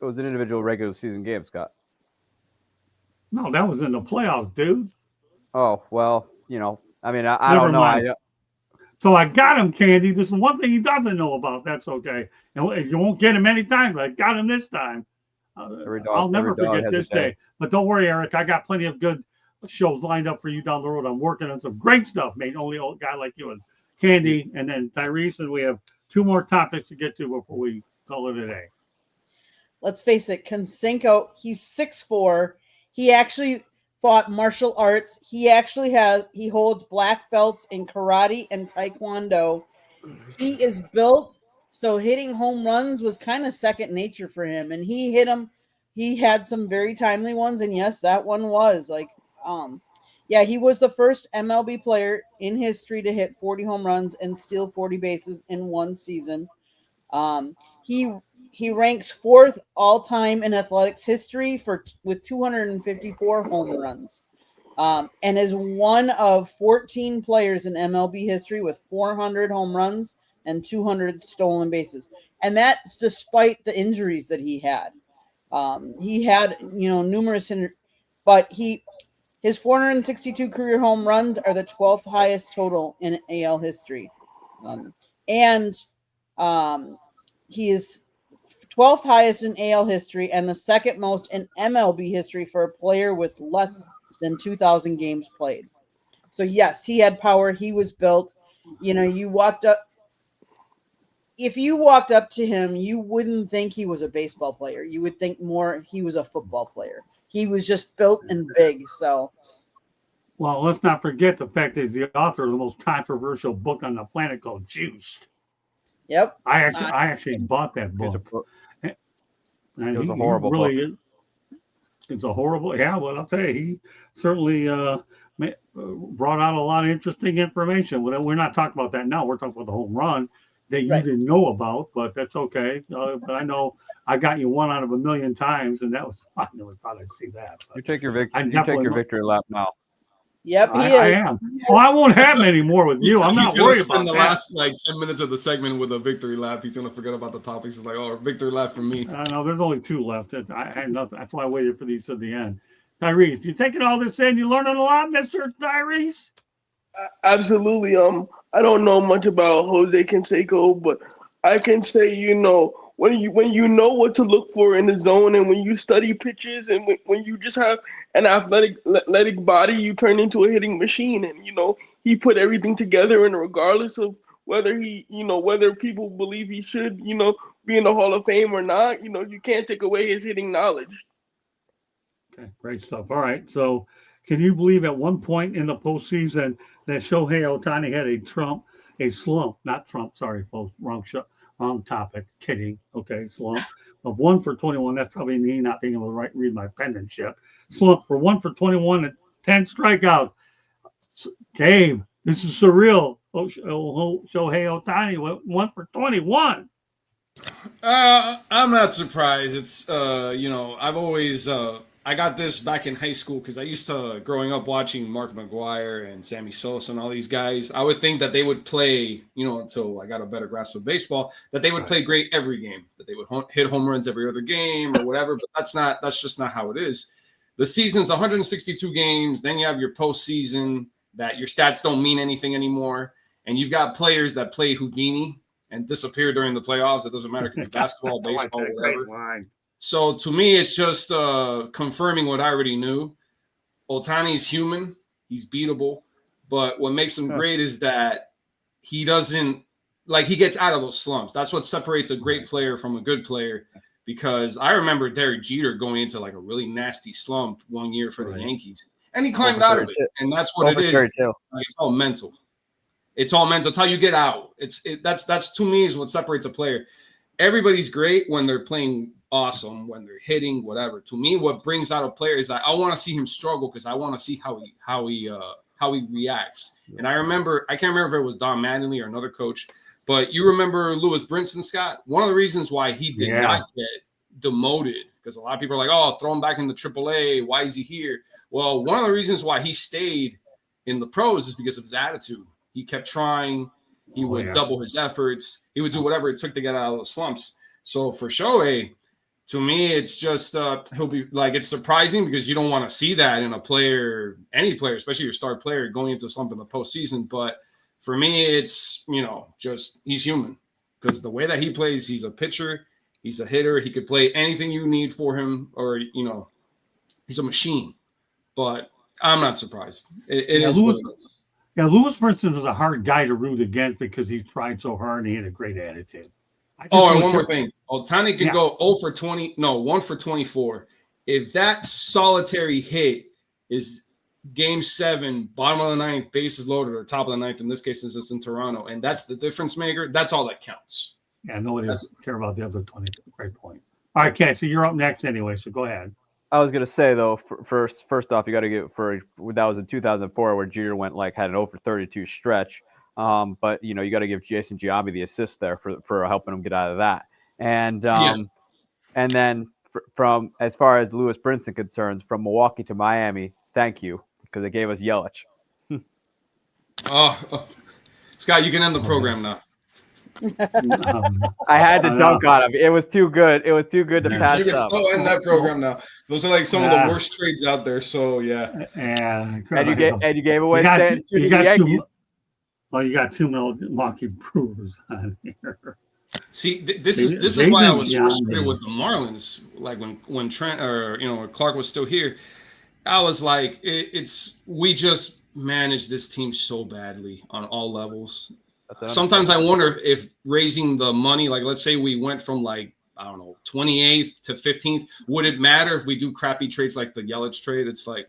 E: It was an individual regular season game, Scott.
A: No, that was in the playoffs, dude.
E: Oh, well, I mean, I don't know.
A: So I got him, Candy. This is one thing he doesn't know about. That's okay. And you won't get him many times, but I got him this time. I'll never forget this day. But don't worry, Eric. I got plenty of good shows lined up for you down the road. I'm working on some great stuff, mate. Only a guy like you and Candy and then Tyrese, and we have 2 more topics to get to before we call it a day.
C: Let's face it, Canseco, he's 6'4". He actually, fought martial arts. He holds black belts in karate and taekwondo. He is built so hitting home runs was kind of second nature for him, and he hit them. He had some very timely ones, and yes, that one was yeah, he was the first MLB player in history to hit 40 home runs and steal 40 bases in one season. He ranks fourth all time in athletics history with 254 home runs, and is one of 14 players in MLB history with 400 home runs and 200 stolen bases, and that's despite the injuries that he had. He had numerous, but his 462 career home runs are the 12th highest total in AL history, and he is 12th highest in AL history and the second most in MLB history for a player with less than 2,000 games played. So yes, he had power. He was built. If you walked up to him, you wouldn't think he was a baseball player. You would think more he was a football player. He was just built and big. So,
A: well, let's not forget the fact that he's the author of the most controversial book on the planet called Juiced.
C: Yep.
A: I actually bought that book.
E: It was a horrible book.
A: It's a horrible. Yeah, well, I'll tell you, he certainly brought out a lot of interesting information. We're not talking about that now. We're talking about the home run that you didn't know about, but that's okay. But I know I got you one out of a million times, and that was I never thought I'd see that. But
E: You take your victory lap now.
C: Yep,
A: I am. Well, I won't have any more with you. I'm not worried about
D: the
A: that.
D: last 10 minutes of the segment with a victory lap. He's gonna forget about the topics. He's like, "Oh, victory lap for me."
A: No, there's only 2 left. I had nothing. That's why I waited for these to the end. Tyrese, you taking all this in? You learning a lot, Mr. Tyrese?
B: Absolutely. I don't know much about Jose Canseco, but I can say, when you know what to look for in the zone, and when you study pitches, and when you just have an athletic body, you turn into a hitting machine. And he put everything together, and regardless of whether whether people believe he should be in the Hall of Fame or not, you can't take away his hitting knowledge.
A: Okay, great stuff. All right, so can you believe at one point in the postseason that Shohei Ohtani had a slump, not Trump, sorry, folks, wrong topic, kidding, okay, slump of 1 for 21. That's probably me not being able to read my penmanship. Slump for 1 for 21 and 10 strikeouts. Gabe, this is surreal. Shohei Ohtani went 1 for 21.
D: I'm not surprised. It's I've always I got this back in high school because I used to, growing up watching Mark McGwire and Sammy Sosa and all these guys, I would think that they would play, until I got a better grasp of baseball, that they would play great every game, that they would hit home runs every other game or whatever. But that's just not how it is. The season's 162 games. Then you have your postseason that your stats don't mean anything anymore. And you've got players that play Houdini and disappear during the playoffs. It doesn't matter if it's basketball, baseball, whatever. So to me, it's just confirming what I already knew. Ohtani's human. He's beatable. But what makes him great is that he doesn't – he gets out of those slumps. That's what separates a great player from a good player, because I remember Derek Jeter going into a really nasty slump one year for the Yankees. And he climbed out of it. And that's what it is. It's all mental. It's all mental. It's how you get out. That's to me is what separates a player. Everybody's great when they're playing awesome, when they're hitting, whatever. To me, what brings out a player is that I want to see him struggle, because I want to see how he reacts. And I can't remember if it was Don Mattingly or another coach, but you remember Lewis Brinson, Scott? One of the reasons why he did not get demoted, because a lot of people are like, "Oh, throw him back into AAA. Why is he here?" Well, one of the reasons why he stayed in the pros is because of his attitude. He kept trying. He would double his efforts. He would do whatever it took to get out of the slumps. So for Shohei, to me, it's just he'll be it's surprising, because you don't want to see that in a player, any player, especially your star player, going into a slump in the postseason. But for me, it's just he's human, because the way that he plays, he's a pitcher, he's a hitter, he could play anything you need for him, or he's a machine. But I'm not surprised. It is what it is.
A: Yeah, Lewis Brinson was a hard guy to root against because he tried so hard and he had a great attitude.
D: And one more thing. Ohtani can go 1 for 24. If that solitary hit is Game 7, bottom of the ninth, bases loaded, or top of the ninth. In this case, since it's in Toronto, and that's the difference maker. That's all that counts.
A: Yeah, nobody care about the other 20. Great point. All right, Cassie, you're up next anyway, so go ahead.
E: I was gonna say though, first off, you got to give that was in 2004 where Jeter had an 0 for 32 stretch. But you got to give Jason Giambi the assist there for helping him get out of that. And and then from as far as Lewis Brinson concerns, from Milwaukee to Miami, thank you because it gave us Yelich.
D: Scott, you can end the program now.
E: I had to dunk on him. It was too good. It was too good to pass
D: you can
E: up.
D: still end that program now. Those are like some of the worst trades out there. So yeah.
A: And
E: you gave away Stanton to the Yankees.
A: You got two Milwaukee Brewers on here.
D: See, this is why I was frustrated with the Marlins. Like when Trent or Clark was still here, I was like, we just managed this team so badly on all levels. Sometimes I wonder if raising the money, like let's say we went from 28th to 15th, would it matter if we do crappy trades like the Yelich trade? It's like,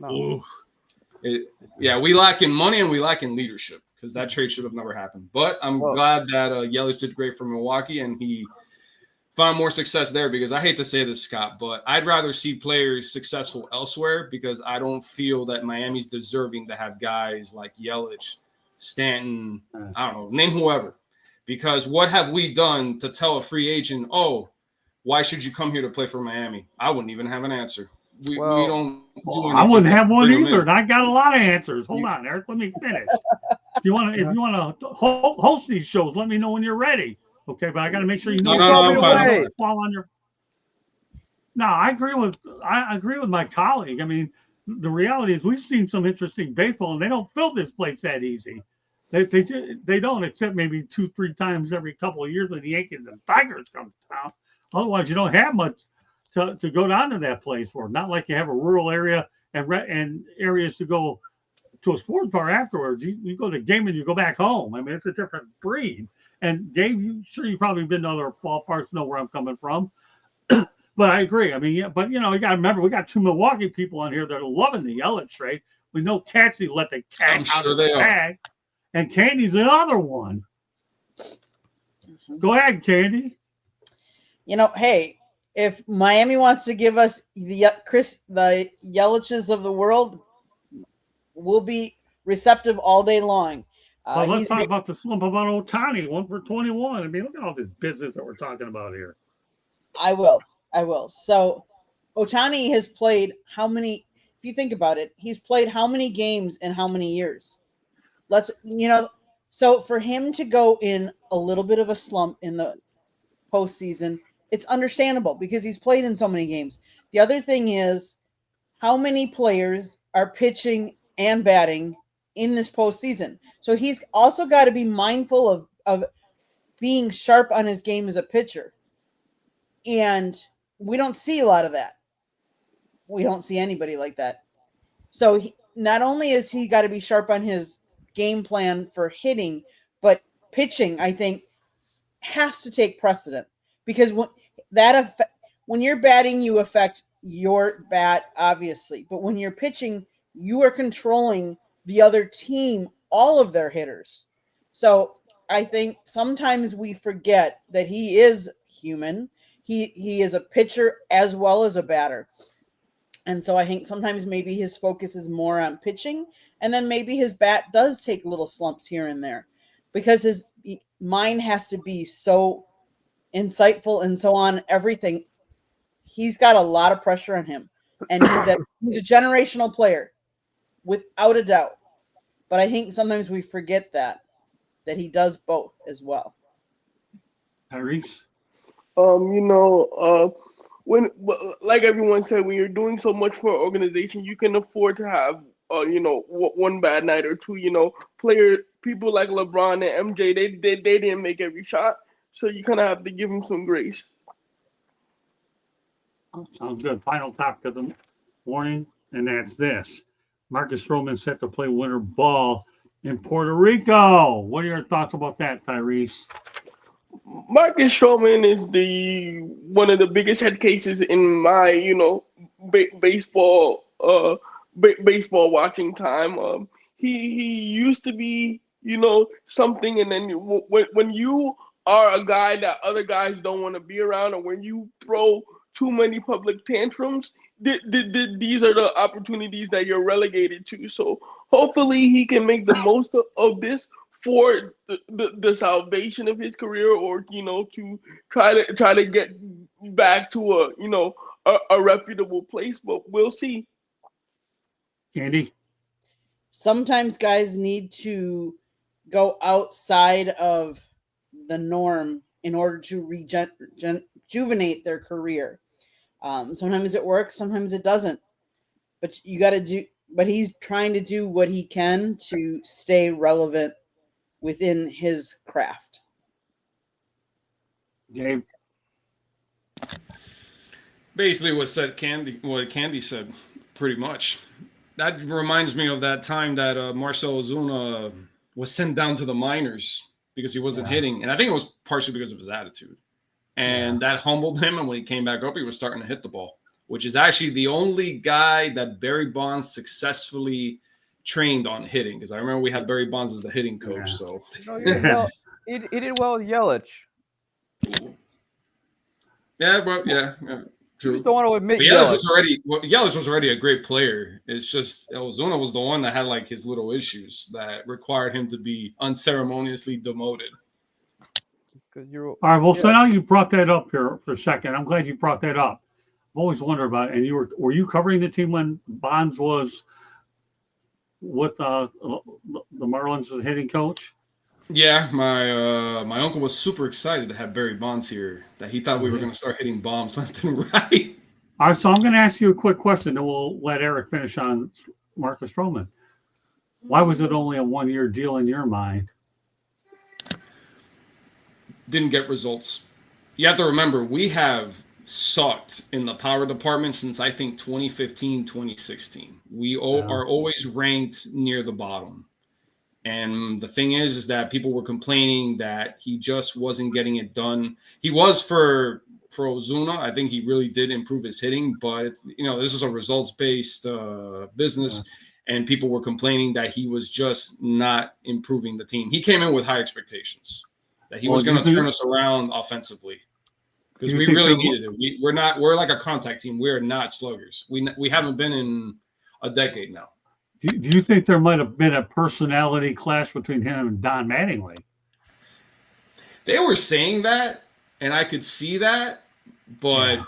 D: we lack in money and we lack in leadership because that trade should have never happened. But I'm glad that Yelich did great for Milwaukee and he found more success there because I hate to say this, Scott, but I'd rather see players successful elsewhere because I don't feel that Miami's deserving to have guys like Yelich, Stanton, I don't know, name whoever. Because what have we done to tell a free agent, why should you come here to play for Miami? I wouldn't even have an answer. We don't do anything.
A: I wouldn't have one either, and I got a lot of answers. Hold on, Eric. Let me finish. If you want to host these shows, let me know when you're ready. Okay, but I got to make sure you know. Fall on your. No, I agree with my colleague. I mean, the reality is we've seen some interesting baseball, and they don't fill this place that easy. They don't, except maybe 2-3 times every couple of years when the Yankees and Tigers come to town. Otherwise, you don't have much to go down to that place for. Not like you have a rural area and areas to go to a sports bar afterwards. You go to the game and you go back home. I mean, it's a different breed. And Dave, you've probably been to other ballparks, know where I'm coming from. But I agree. I mean, but you got to remember, we got 2 Milwaukee people on here that are loving the Yelich trade. We know Catsy let the cat out of the bag, and Candy's the other one. Go ahead, Candy.
C: Hey, if Miami wants to give us the Yeliches of the world, we'll be receptive all day long.
A: Well, let's talk about the slump about Ohtani, 1 for 21. I mean, look at all this business that we're talking about here. I will. So Ohtani has played how many, if you think about it, he's played how many games in how many years? So for him to go in a little bit of a slump in the postseason, it's understandable because he's played in so many games. The other thing is how many players are pitching and batting in this postseason. So he's also got to be mindful of being sharp on his game as a pitcher. And we don't see a lot of that. We don't see anybody like that. So not only is he got to be sharp on his game plan for hitting, but pitching, I think, has to take precedent because when you're batting, you affect your bat, obviously. But when you're pitching, you are controlling the other team, all of their hitters. So I think sometimes we forget that he is human. He is a pitcher as well as a batter. And so I think sometimes maybe his focus is more on pitching, and then maybe his bat does take little slumps here and there because his mind has to be so insightful and so on everything. He's got a lot of pressure on him, and he's a generational player without a doubt. But I think sometimes we forget that he does both as well. Tyrese?
B: When, like everyone said, when you're doing so much for an organization, you can afford to have, one bad night or two. People like LeBron and MJ, they didn't make every shot, so you kind of have to give them some grace.
A: Oh, sounds good. Final topic of the morning, and that's this: Marcus Stroman set to play winter ball in Puerto Rico. What are your thoughts about that, Tyrese?
B: Marcus Stroman is one of the biggest head cases in my, baseball baseball watching time. He used to be, something, and then when you are a guy that other guys don't want to be around, and when you throw too many public tantrums, these are the opportunities that you're relegated to. So hopefully he can make the most of this for the salvation of his career, or to try to get back to a reputable place. But we'll see.
A: Andy?
C: Sometimes guys need to go outside of the norm in order to rejuvenate their career. Sometimes it works, sometimes it doesn't. But you got to do. But he's trying to do what he can to stay relevant within his craft.
A: Gabe?
D: Basically, what Candy said, pretty much. That reminds me of that time that Marcell Ozuna was sent down to the minors because he wasn't hitting, and I think it was partially because of his attitude, and that humbled him. And when he came back up, he was starting to hit the ball, which is actually the only guy that Barry Bonds successfully trained on hitting. Because I remember we had Barry Bonds as the hitting coach. So
E: he did well with Yelich.
D: Yeah, but true.
E: You just don't want to admit
D: Yelich was already a great player. It's just Ozuna was the one that had like his little issues that required him to be unceremoniously demoted.
A: All right, well, so now you brought that up here for a second. I'm glad you brought that up. I've always wondered about it. And were you covering the team when Bonds was with the Marlins as hitting coach?
D: Yeah, my uncle was super excited to have Barry Bonds here. That he thought we were going to start hitting bombs left and right.
A: All right, so I'm going to ask you a quick question, then we'll let Eric finish on Marcus Stroman. Why was it only a 1-year deal in your mind?
D: Didn't get results. You have to remember, we have sucked in the power department since I think 2015, 2016. We are always ranked near the bottom. And the thing is that people were complaining that he just wasn't getting it done. He was for Ozuna. I think he really did improve his hitting, but this is a results-based business, and people were complaining that he was just not improving the team. He came in with high expectations that he was going to turn us around offensively because we really needed it. We're like a contact team. We're not sluggers. We haven't been in a decade now.
A: Do you think there might have been a personality clash between him and Don Mattingly?
D: They were saying that, and I could see that, but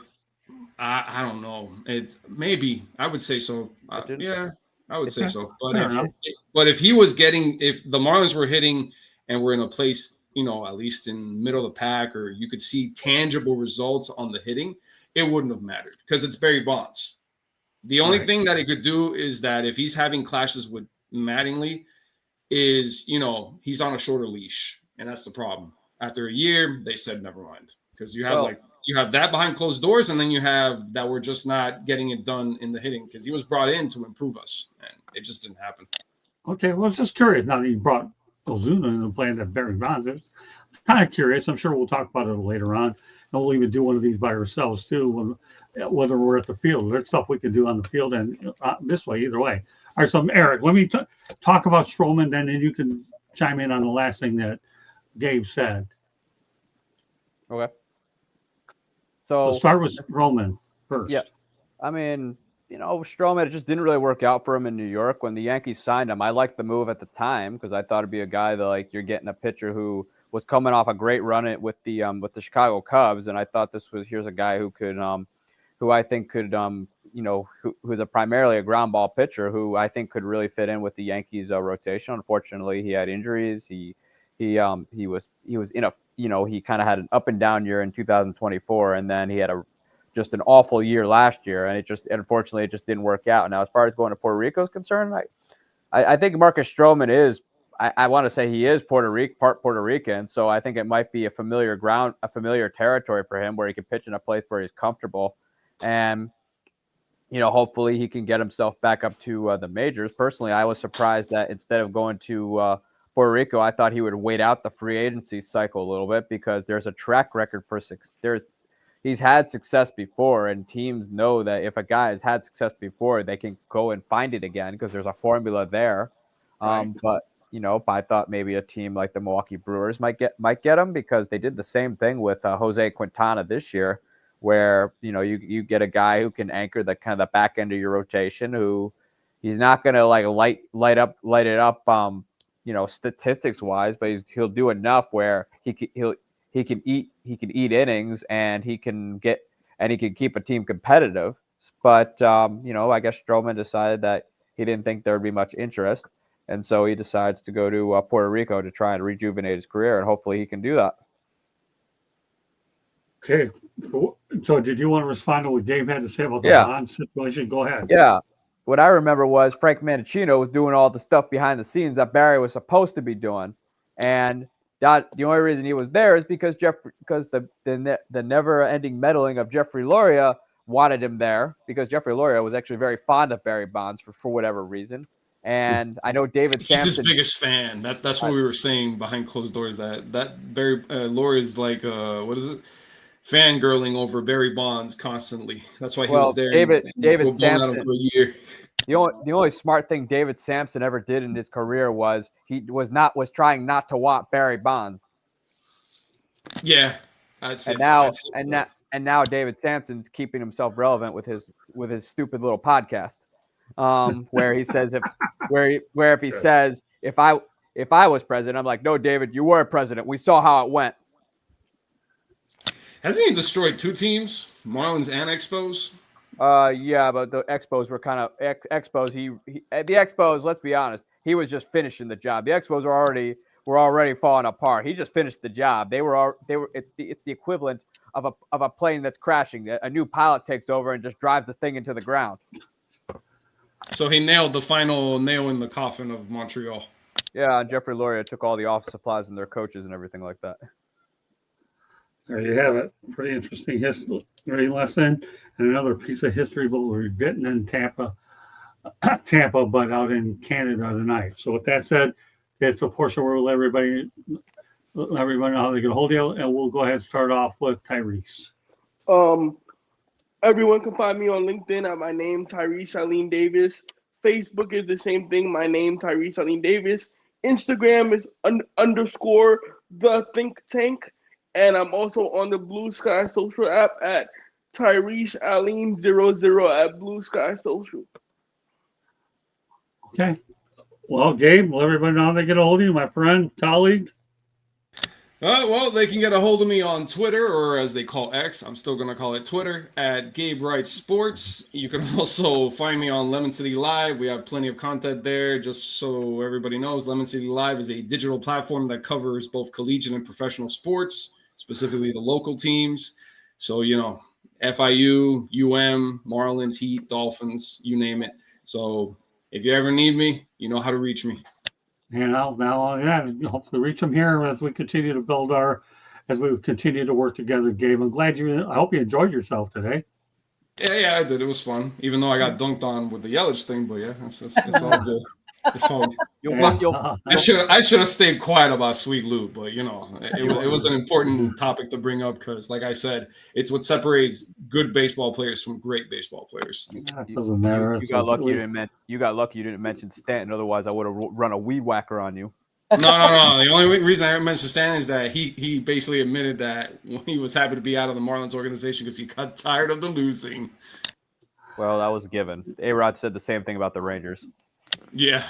D: I don't know. It's maybe I would say so. I would say so. But if he was if the Marlins were hitting and were in a place, at least in middle of the pack, or you could see tangible results on the hitting, it wouldn't have mattered because it's Barry Bonds. The only thing that he could do is that if he's having clashes with Mattingly is, he's on a shorter leash. And that's the problem. After a year, they said, never mind. Because you have that behind closed doors, and then you have that we're just not getting it done in the hitting because he was brought in to improve us. And it just didn't happen.
A: Okay, well, I was just curious. Now that you brought Ozuna into the plan that Barry Bonds is, kind of curious. I'm sure we'll talk about it later on. And we'll even do one of these by ourselves, too, whether we're at the field. There's stuff we can do on the field and this way, either way. All right, so Eric, let me talk about Stroman, then you can chime in on the last thing that Gabe said.
E: Okay. So
A: we'll start with Stroman first.
E: Yeah. I mean, Stroman, it just didn't really work out for him in New York. When the Yankees signed him, I liked the move at the time because I thought it'd be a guy that, you're getting a pitcher who was coming off a great run with the Chicago Cubs, and I thought here's a guy who could who I think could, who's primarily a ground ball pitcher who I think could really fit in with the Yankees rotation. Unfortunately, he had injuries. He was in a, he kind of had an up and down year in 2024, and then he had just an awful year last year, and unfortunately it just didn't work out. Now, as far as going to Puerto Rico is concerned, I think Marcus Stroman is. I want to say he is part Puerto Rican, so I think it might be a familiar territory for him where he can pitch in a place where he's comfortable. And, hopefully he can get himself back up to the majors. Personally, I was surprised that instead of going to Puerto Rico, I thought he would wait out the free agency cycle a little bit because there's a track record for he's had success before, and teams know that if a guy has had success before, they can go and find it again because there's a formula there.
A: Right.
E: But I thought maybe a team like the Milwaukee Brewers might get him because they did the same thing with Jose Quintana this year, where you get a guy who can anchor the kind of the back end of your rotation, who he's not going to like light it up statistics wise, but he'll do enough where he can eat innings, and he can keep a team competitive. But I guess Stroman decided that he didn't think there would be much interest, and so he decides to go to Puerto Rico to try and rejuvenate his career, and hopefully he can do that.
A: Okay. So did you want to respond to what Dave had to say about the bond situation? Go ahead.
E: Yeah. What I remember was Frank Mancino was doing all the stuff behind the scenes that Barry was supposed to be doing, and that the only reason he was there is because the never-ending meddling of Jeffrey Loria wanted him there, because Jeffrey Loria was actually very fond of Barry Bonds for whatever reason. And I know David Sampson.
D: He's his biggest fan. That's what we were saying behind closed doors. That Barry Loria's like what is it? Fangirling over Barry Bonds constantly. That's why he was there.
E: David Sampson
D: for a year.
E: The only smart thing David Sampson ever did in his career was he was trying not to want Barry Bonds.
D: Yeah,
E: now David Sampson's keeping himself relevant with his stupid little podcast, where he says if he says if I was president, I'm like, no, David, you were president. We saw how it went.
D: Hasn't he destroyed two teams, Marlins and Expos?
E: Yeah, but the Expos were kind of Expos. The Expos, let's be honest, he was just finishing the job. The Expos were already falling apart. He just finished the job. It's the equivalent of a plane that's crashing. A new pilot takes over and just drives the thing into the ground.
D: So he nailed the final nail in the coffin of Montreal.
E: Yeah, and Jeffrey Loria took all the office supplies and their coaches and everything like that.
A: There you have it. Pretty interesting history lesson, and another piece of history will be written in Tampa, but out in Canada tonight. So with that said, it's a portion where we'll let everybody know how they can hold you, and we'll go ahead and start off with Tyrese.
B: Everyone can find me on LinkedIn at my name, Tyrese Aline Davis. Facebook is the same thing, my name, Tyrese Aline Davis. Instagram is _ the think tank. And I'm also on the Blue Sky Social app at Tyrese Aline 00 at Blue Sky Social.
A: Okay. Well, Gabe, let everybody know how they get a hold of you, my friend, colleague.
D: Well, they can get a hold of me on Twitter, or as they call X, I'm still going to call it Twitter, at Gabe Wright Sports. You can also find me on Lemon City Live. We have plenty of content there. Just so everybody knows, Lemon City Live is a digital platform that covers both collegiate and professional sports, specifically the local teams. So, FIU, UM, Marlins, Heat, Dolphins, you name it. So if you ever need me, you know how to reach me. Hopefully reach them here as we continue to continue to work together, Gabe. I hope you enjoyed yourself today. Yeah, I did. It was fun, even though I got dunked on with the Yelich thing, but yeah, it's all good. I should have stayed quiet about Sweet Lou, but it was an important topic to bring up because, like I said, it's what separates good baseball players from great baseball players.
A: That doesn't matter.
E: You got lucky you didn't mention Stanton. Otherwise, I would have run a weed whacker on you.
D: No. The only reason I mentioned Stanton is that he basically admitted that he was happy to be out of the Marlins organization because he got tired of the losing.
E: Well, that was a given. A-Rod said the same thing about the Rangers.
D: Yeah.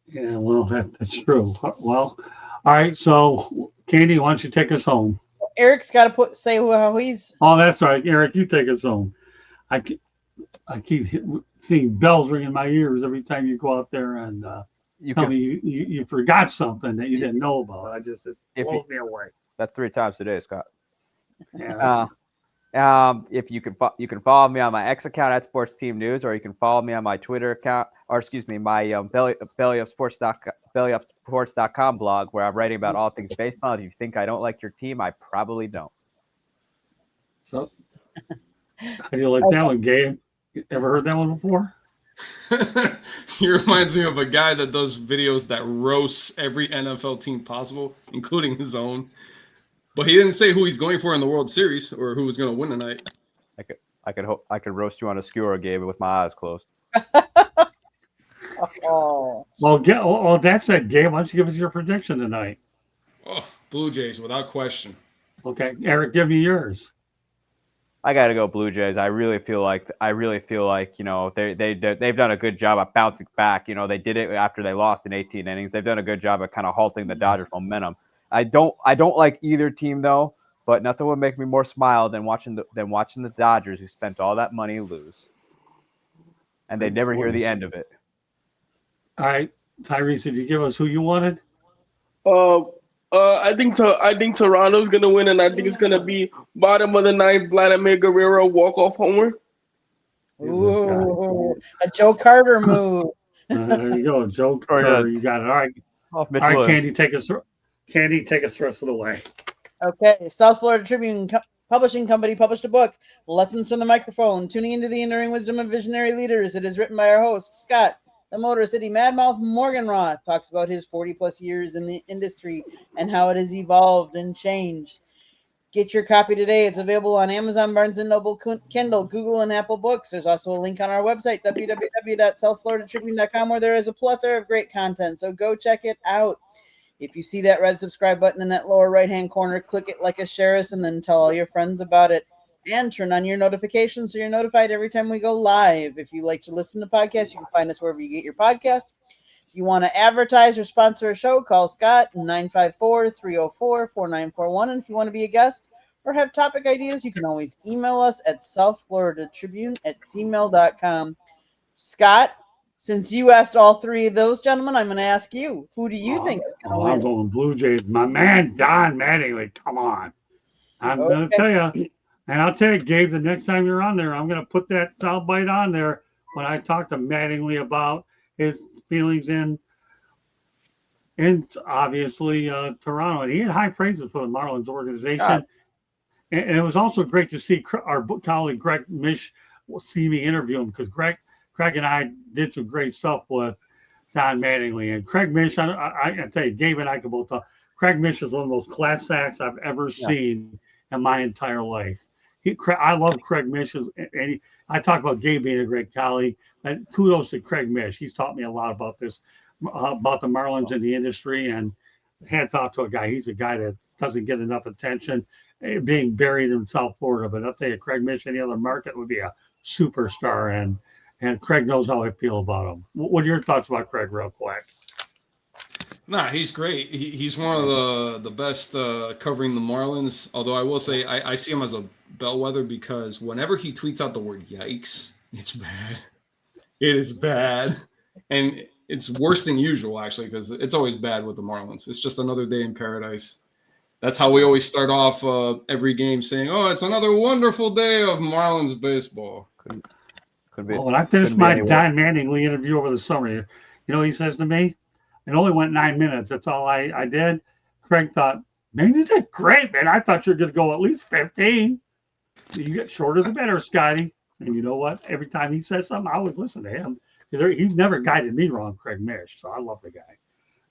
A: Yeah, well, that's true. Well, all right. So, Candy, why don't you take us home?
C: Eric's got to say how he's.
A: Oh, that's right, Eric. You take us home. I keep seeing bells ringing in my ears every time you go out there and tell me you forgot something that you didn't know about. It blows me away.
E: That's 3 times today, Scott.
A: Yeah.
E: If you can follow me on my X account at Sports Team News, or you can follow me on my Twitter account, or excuse me, my bellyupsports.com blog, where I'm writing about all things baseball. If you think I don't like your team, I probably don't.
A: So, how do you like that one, Gabe? You ever heard that one before?
D: He reminds me of a guy that does videos that roasts every NFL team possible, including his own. But he didn't say who he's going for in the World Series or who was going to win tonight.
E: I could roast you on a skewer, Gabe, with my eyes closed.
C: Oh,
A: Well, that's it, Gabe. Why don't you give us your prediction tonight?
D: Oh, Blue Jays, without question.
A: Okay, Eric, give me yours.
E: I got to go Blue Jays. I really feel like you know they've done a good job of bouncing back. You know, they did it after they lost in 18 innings. They've done a good job of kind of halting the Dodgers' momentum. I don't like either team though, but nothing would make me more smile than watching the Dodgers, who spent all that money, lose, and they never hear the end of it.
A: All right, Tyrese, did you give us who you wanted?
B: I think Toronto's gonna win, and I think it's gonna be bottom of the ninth, Vladimir Guerrero walk-off homer.
C: ooh, a Joe Carter move.
A: There you go, Joe Carter. You got it. All right,
E: Off Mitch
A: all right,
E: Williams.
A: Candy, take us the rest of the way.
C: Okay, South Florida Tribune Publishing Company published a book, Lessons from the Microphone, Tuning into the Enduring Wisdom of Visionary Leaders. It is written by our host, Scott, the Motor City Madmouth Morganroth. Talks about his 40-plus years in the industry and how it has evolved and changed. Get your copy today. It's available on Amazon, Barnes & Noble, Kindle, Google, and Apple Books. There's also a link on our website, www.southfloridatribune.com, where there is a plethora of great content, so go check it out. If you see that red subscribe button in that lower right-hand corner, click it like a share us, and then tell all your friends about it. And turn on your notifications so you're notified every time we go live. If you like to listen to podcasts, you can find us wherever you get your podcast. If you want to advertise or sponsor a show, call Scott 954-304-4941. And if you want to be a guest or have topic ideas, you can always email us at southfloridatribune@gmail.com. Scott, since you asked all three of those gentlemen, I'm going to ask you, who do you think is going to
A: I'm
C: win?
A: going Blue Jays. My man, Don Mattingly. Come on. I'm going to tell you. And I'll tell you, Gabe, the next time you're on there, I'm going to put that soundbite on there when I talk to Mattingly about his feelings in obviously Toronto. And he had high praises for the Marlins organization. And it was also great to see our colleague Greg Mish see me interview him, because Craig and I did some great stuff with Don Mattingly. And Craig Mish, I tell you, Gabe and I can both talk. Craig Mish is one of the most class acts I've ever seen in my entire life. I love Craig Mish, and I talk about Gabe being a great colleague. And kudos to Craig Mish. He's taught me a lot about this, about the Marlins in the industry, and hats off to a guy. He's a guy that doesn't get enough attention, being buried in South Florida. But I'll tell you, Craig Mish, any other market would be a superstar, and Craig knows how I feel about him. What are your thoughts about Craig, real quick?
D: Nah, he's great. He's one of the best covering the Marlins. Although I will say I see him as a bellwether, because whenever he tweets out the word "yikes," it's bad. It is bad, and it's worse than usual, actually, because it's always bad with the Marlins. It's just another day in paradise. That's how we always start off every game, saying, "Oh, it's another wonderful day of Marlins baseball."
E: Could be.
A: Well, when I finished my Don Mattingly interview over the summer, you know what he says to me? It only went 9 minutes. That's all I did. Craig thought, man, you did great, man. I thought you were going to go at least 15. You get shorter the better, Scotty. And you know what? Every time he says something, I always listen to him, because he's never guided me wrong, Craig Mish. So I love the guy.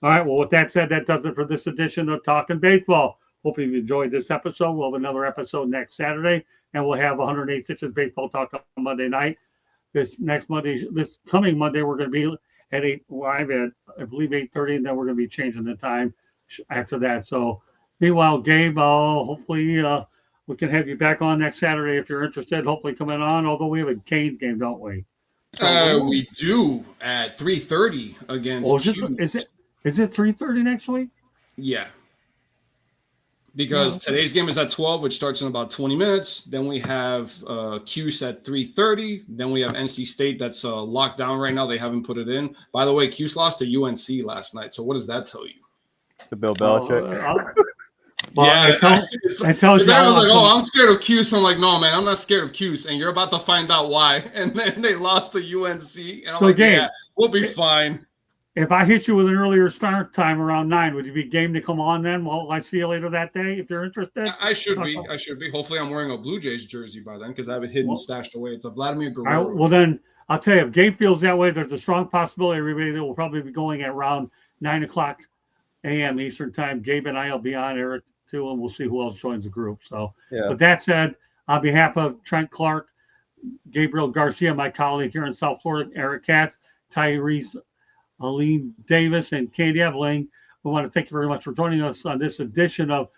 A: All right. Well, with that said, that does it for this edition of Talking Baseball. Hope you've enjoyed this episode. We'll have another episode next Saturday, and we'll have 108 Stitches Baseball Talk on Monday night. This coming Monday, we're going to be at live at, I believe, 8:30, and then we're going to be changing the time after that. So meanwhile, Gabe, hopefully we can have you back on next Saturday if you're interested. Hopefully coming on, although we have a Canes game, don't we?
D: We do at 3:30 against Hughes.
A: Is it 3:30 next week?
D: Yeah. Because today's game is at 12, which starts in about 20 minutes. Then we have Cuse at 3:30. Then we have NC State that's locked down right now. They haven't put it in. By the way, Cuse lost to UNC last night. So what does that tell you?
E: To Bill Belichick.
A: I tell you.
D: I was like, I'm scared of Cuse. I'm like, no, man, I'm not scared of Cuse. And you're about to find out why. And then they lost to UNC. And I'm like, yeah, we'll be fine.
A: If I hit you with an earlier start time around 9, would you be game to come on then? Well, I see you later that day if you're interested.
D: I should be. Hopefully, I'm wearing a Blue Jays jersey by then, because I have it hidden, stashed away. It's a Vladimir Guerrero.
A: Well, then I'll tell you, if Gabe feels that way, there's a strong possibility everybody that will probably be going at around 9 o'clock a.m. Eastern time. Gabe and I will be on, Eric too, and we'll see who else joins the group. So,
E: Yeah.
A: with that said, on behalf of Trent Clark, Gabriel Garcia, my colleague here in South Florida, Eric Katz, Tyrese, Aline Davis, and Candy Eveling, we want to thank you very much for joining us on this edition of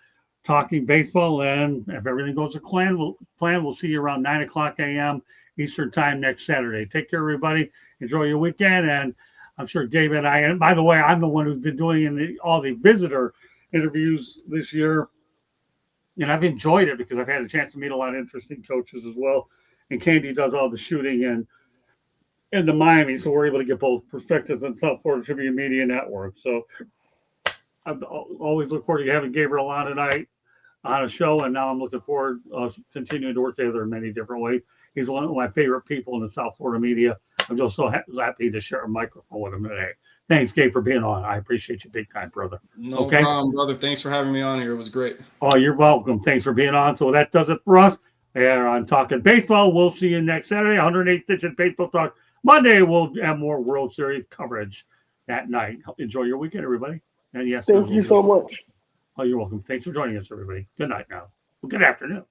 A: Talking Baseball. And if everything goes to plan, we'll see you around 9 o'clock a.m. Eastern Time next Saturday. Take care, everybody. Enjoy your weekend. And I'm sure Gabe and I, and by the way, I'm the one who's been doing all the visitor interviews this year. And I've enjoyed it because I've had a chance to meet a lot of interesting coaches as well. And Candy does all the shooting in the Miami, so we're able to get both perspectives on South Florida Tribune Media Network. So I've always look forward to having Gabriel on tonight on a show, and now I'm looking forward to continuing to work together in many different ways. He's one of my favorite people in the South Florida media. I'm just so happy to share a microphone with him today. Thanks, Gabe, for being on. I appreciate you big time, brother.
D: No problem, brother. Thanks for having me on here. It was great.
A: Oh, you're welcome. Thanks for being on. So that does it for us. And on Talking Baseball, we'll see you next Saturday, 108th Edition Baseball Talk. Monday, we'll have more World Series coverage that night. Enjoy your weekend, everybody. And yes,
B: Thank you so much.
A: Oh, you're welcome. Thanks for joining us, everybody. Good night now. Well, good afternoon.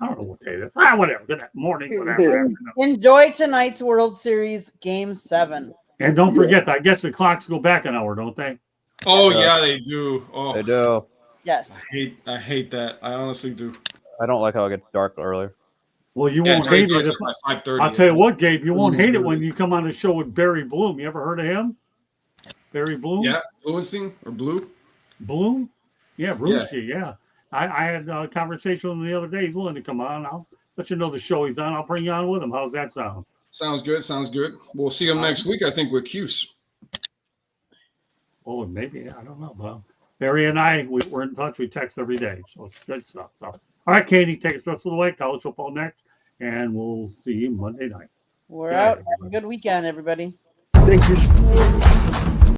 A: I don't know what day it is. Whatever. Good morning. Whatever.
C: Enjoy tonight's World Series Game 7.
A: And don't forget, I guess the clocks go back an hour, don't they?
D: Oh, yeah, they do. Oh,
E: They do.
C: Yes.
D: I hate that. I honestly do.
E: I don't like how it gets dark earlier.
A: Well, you
D: Yeah,
A: won't
D: it's already
A: hate it.
D: dark by 5:30.
A: I'll tell you what, Gabe, you won't hate it when
D: Really?
A: you come on the show with Barry Bloom. You ever heard of him? Barry Bloom?
D: Yeah, Bluenstein or Blue?
A: Bloom? Yeah, Brewski, yeah. I had a conversation with him the other day. He's willing to come on. I'll let you know the show he's on. I'll bring you on with him. How's that sound?
D: Sounds good. Sounds good. We'll see him next week, I think, with Cuse.
A: Oh, maybe. I don't know. Well, Barry and I, we're in touch. We text every day. So it's good stuff. So, all right, Katie, take us of the way. College football next. And we'll see you Monday night.
C: We're
A: Good
C: out.
A: night,
C: Have a good weekend, everybody.
B: Thank you.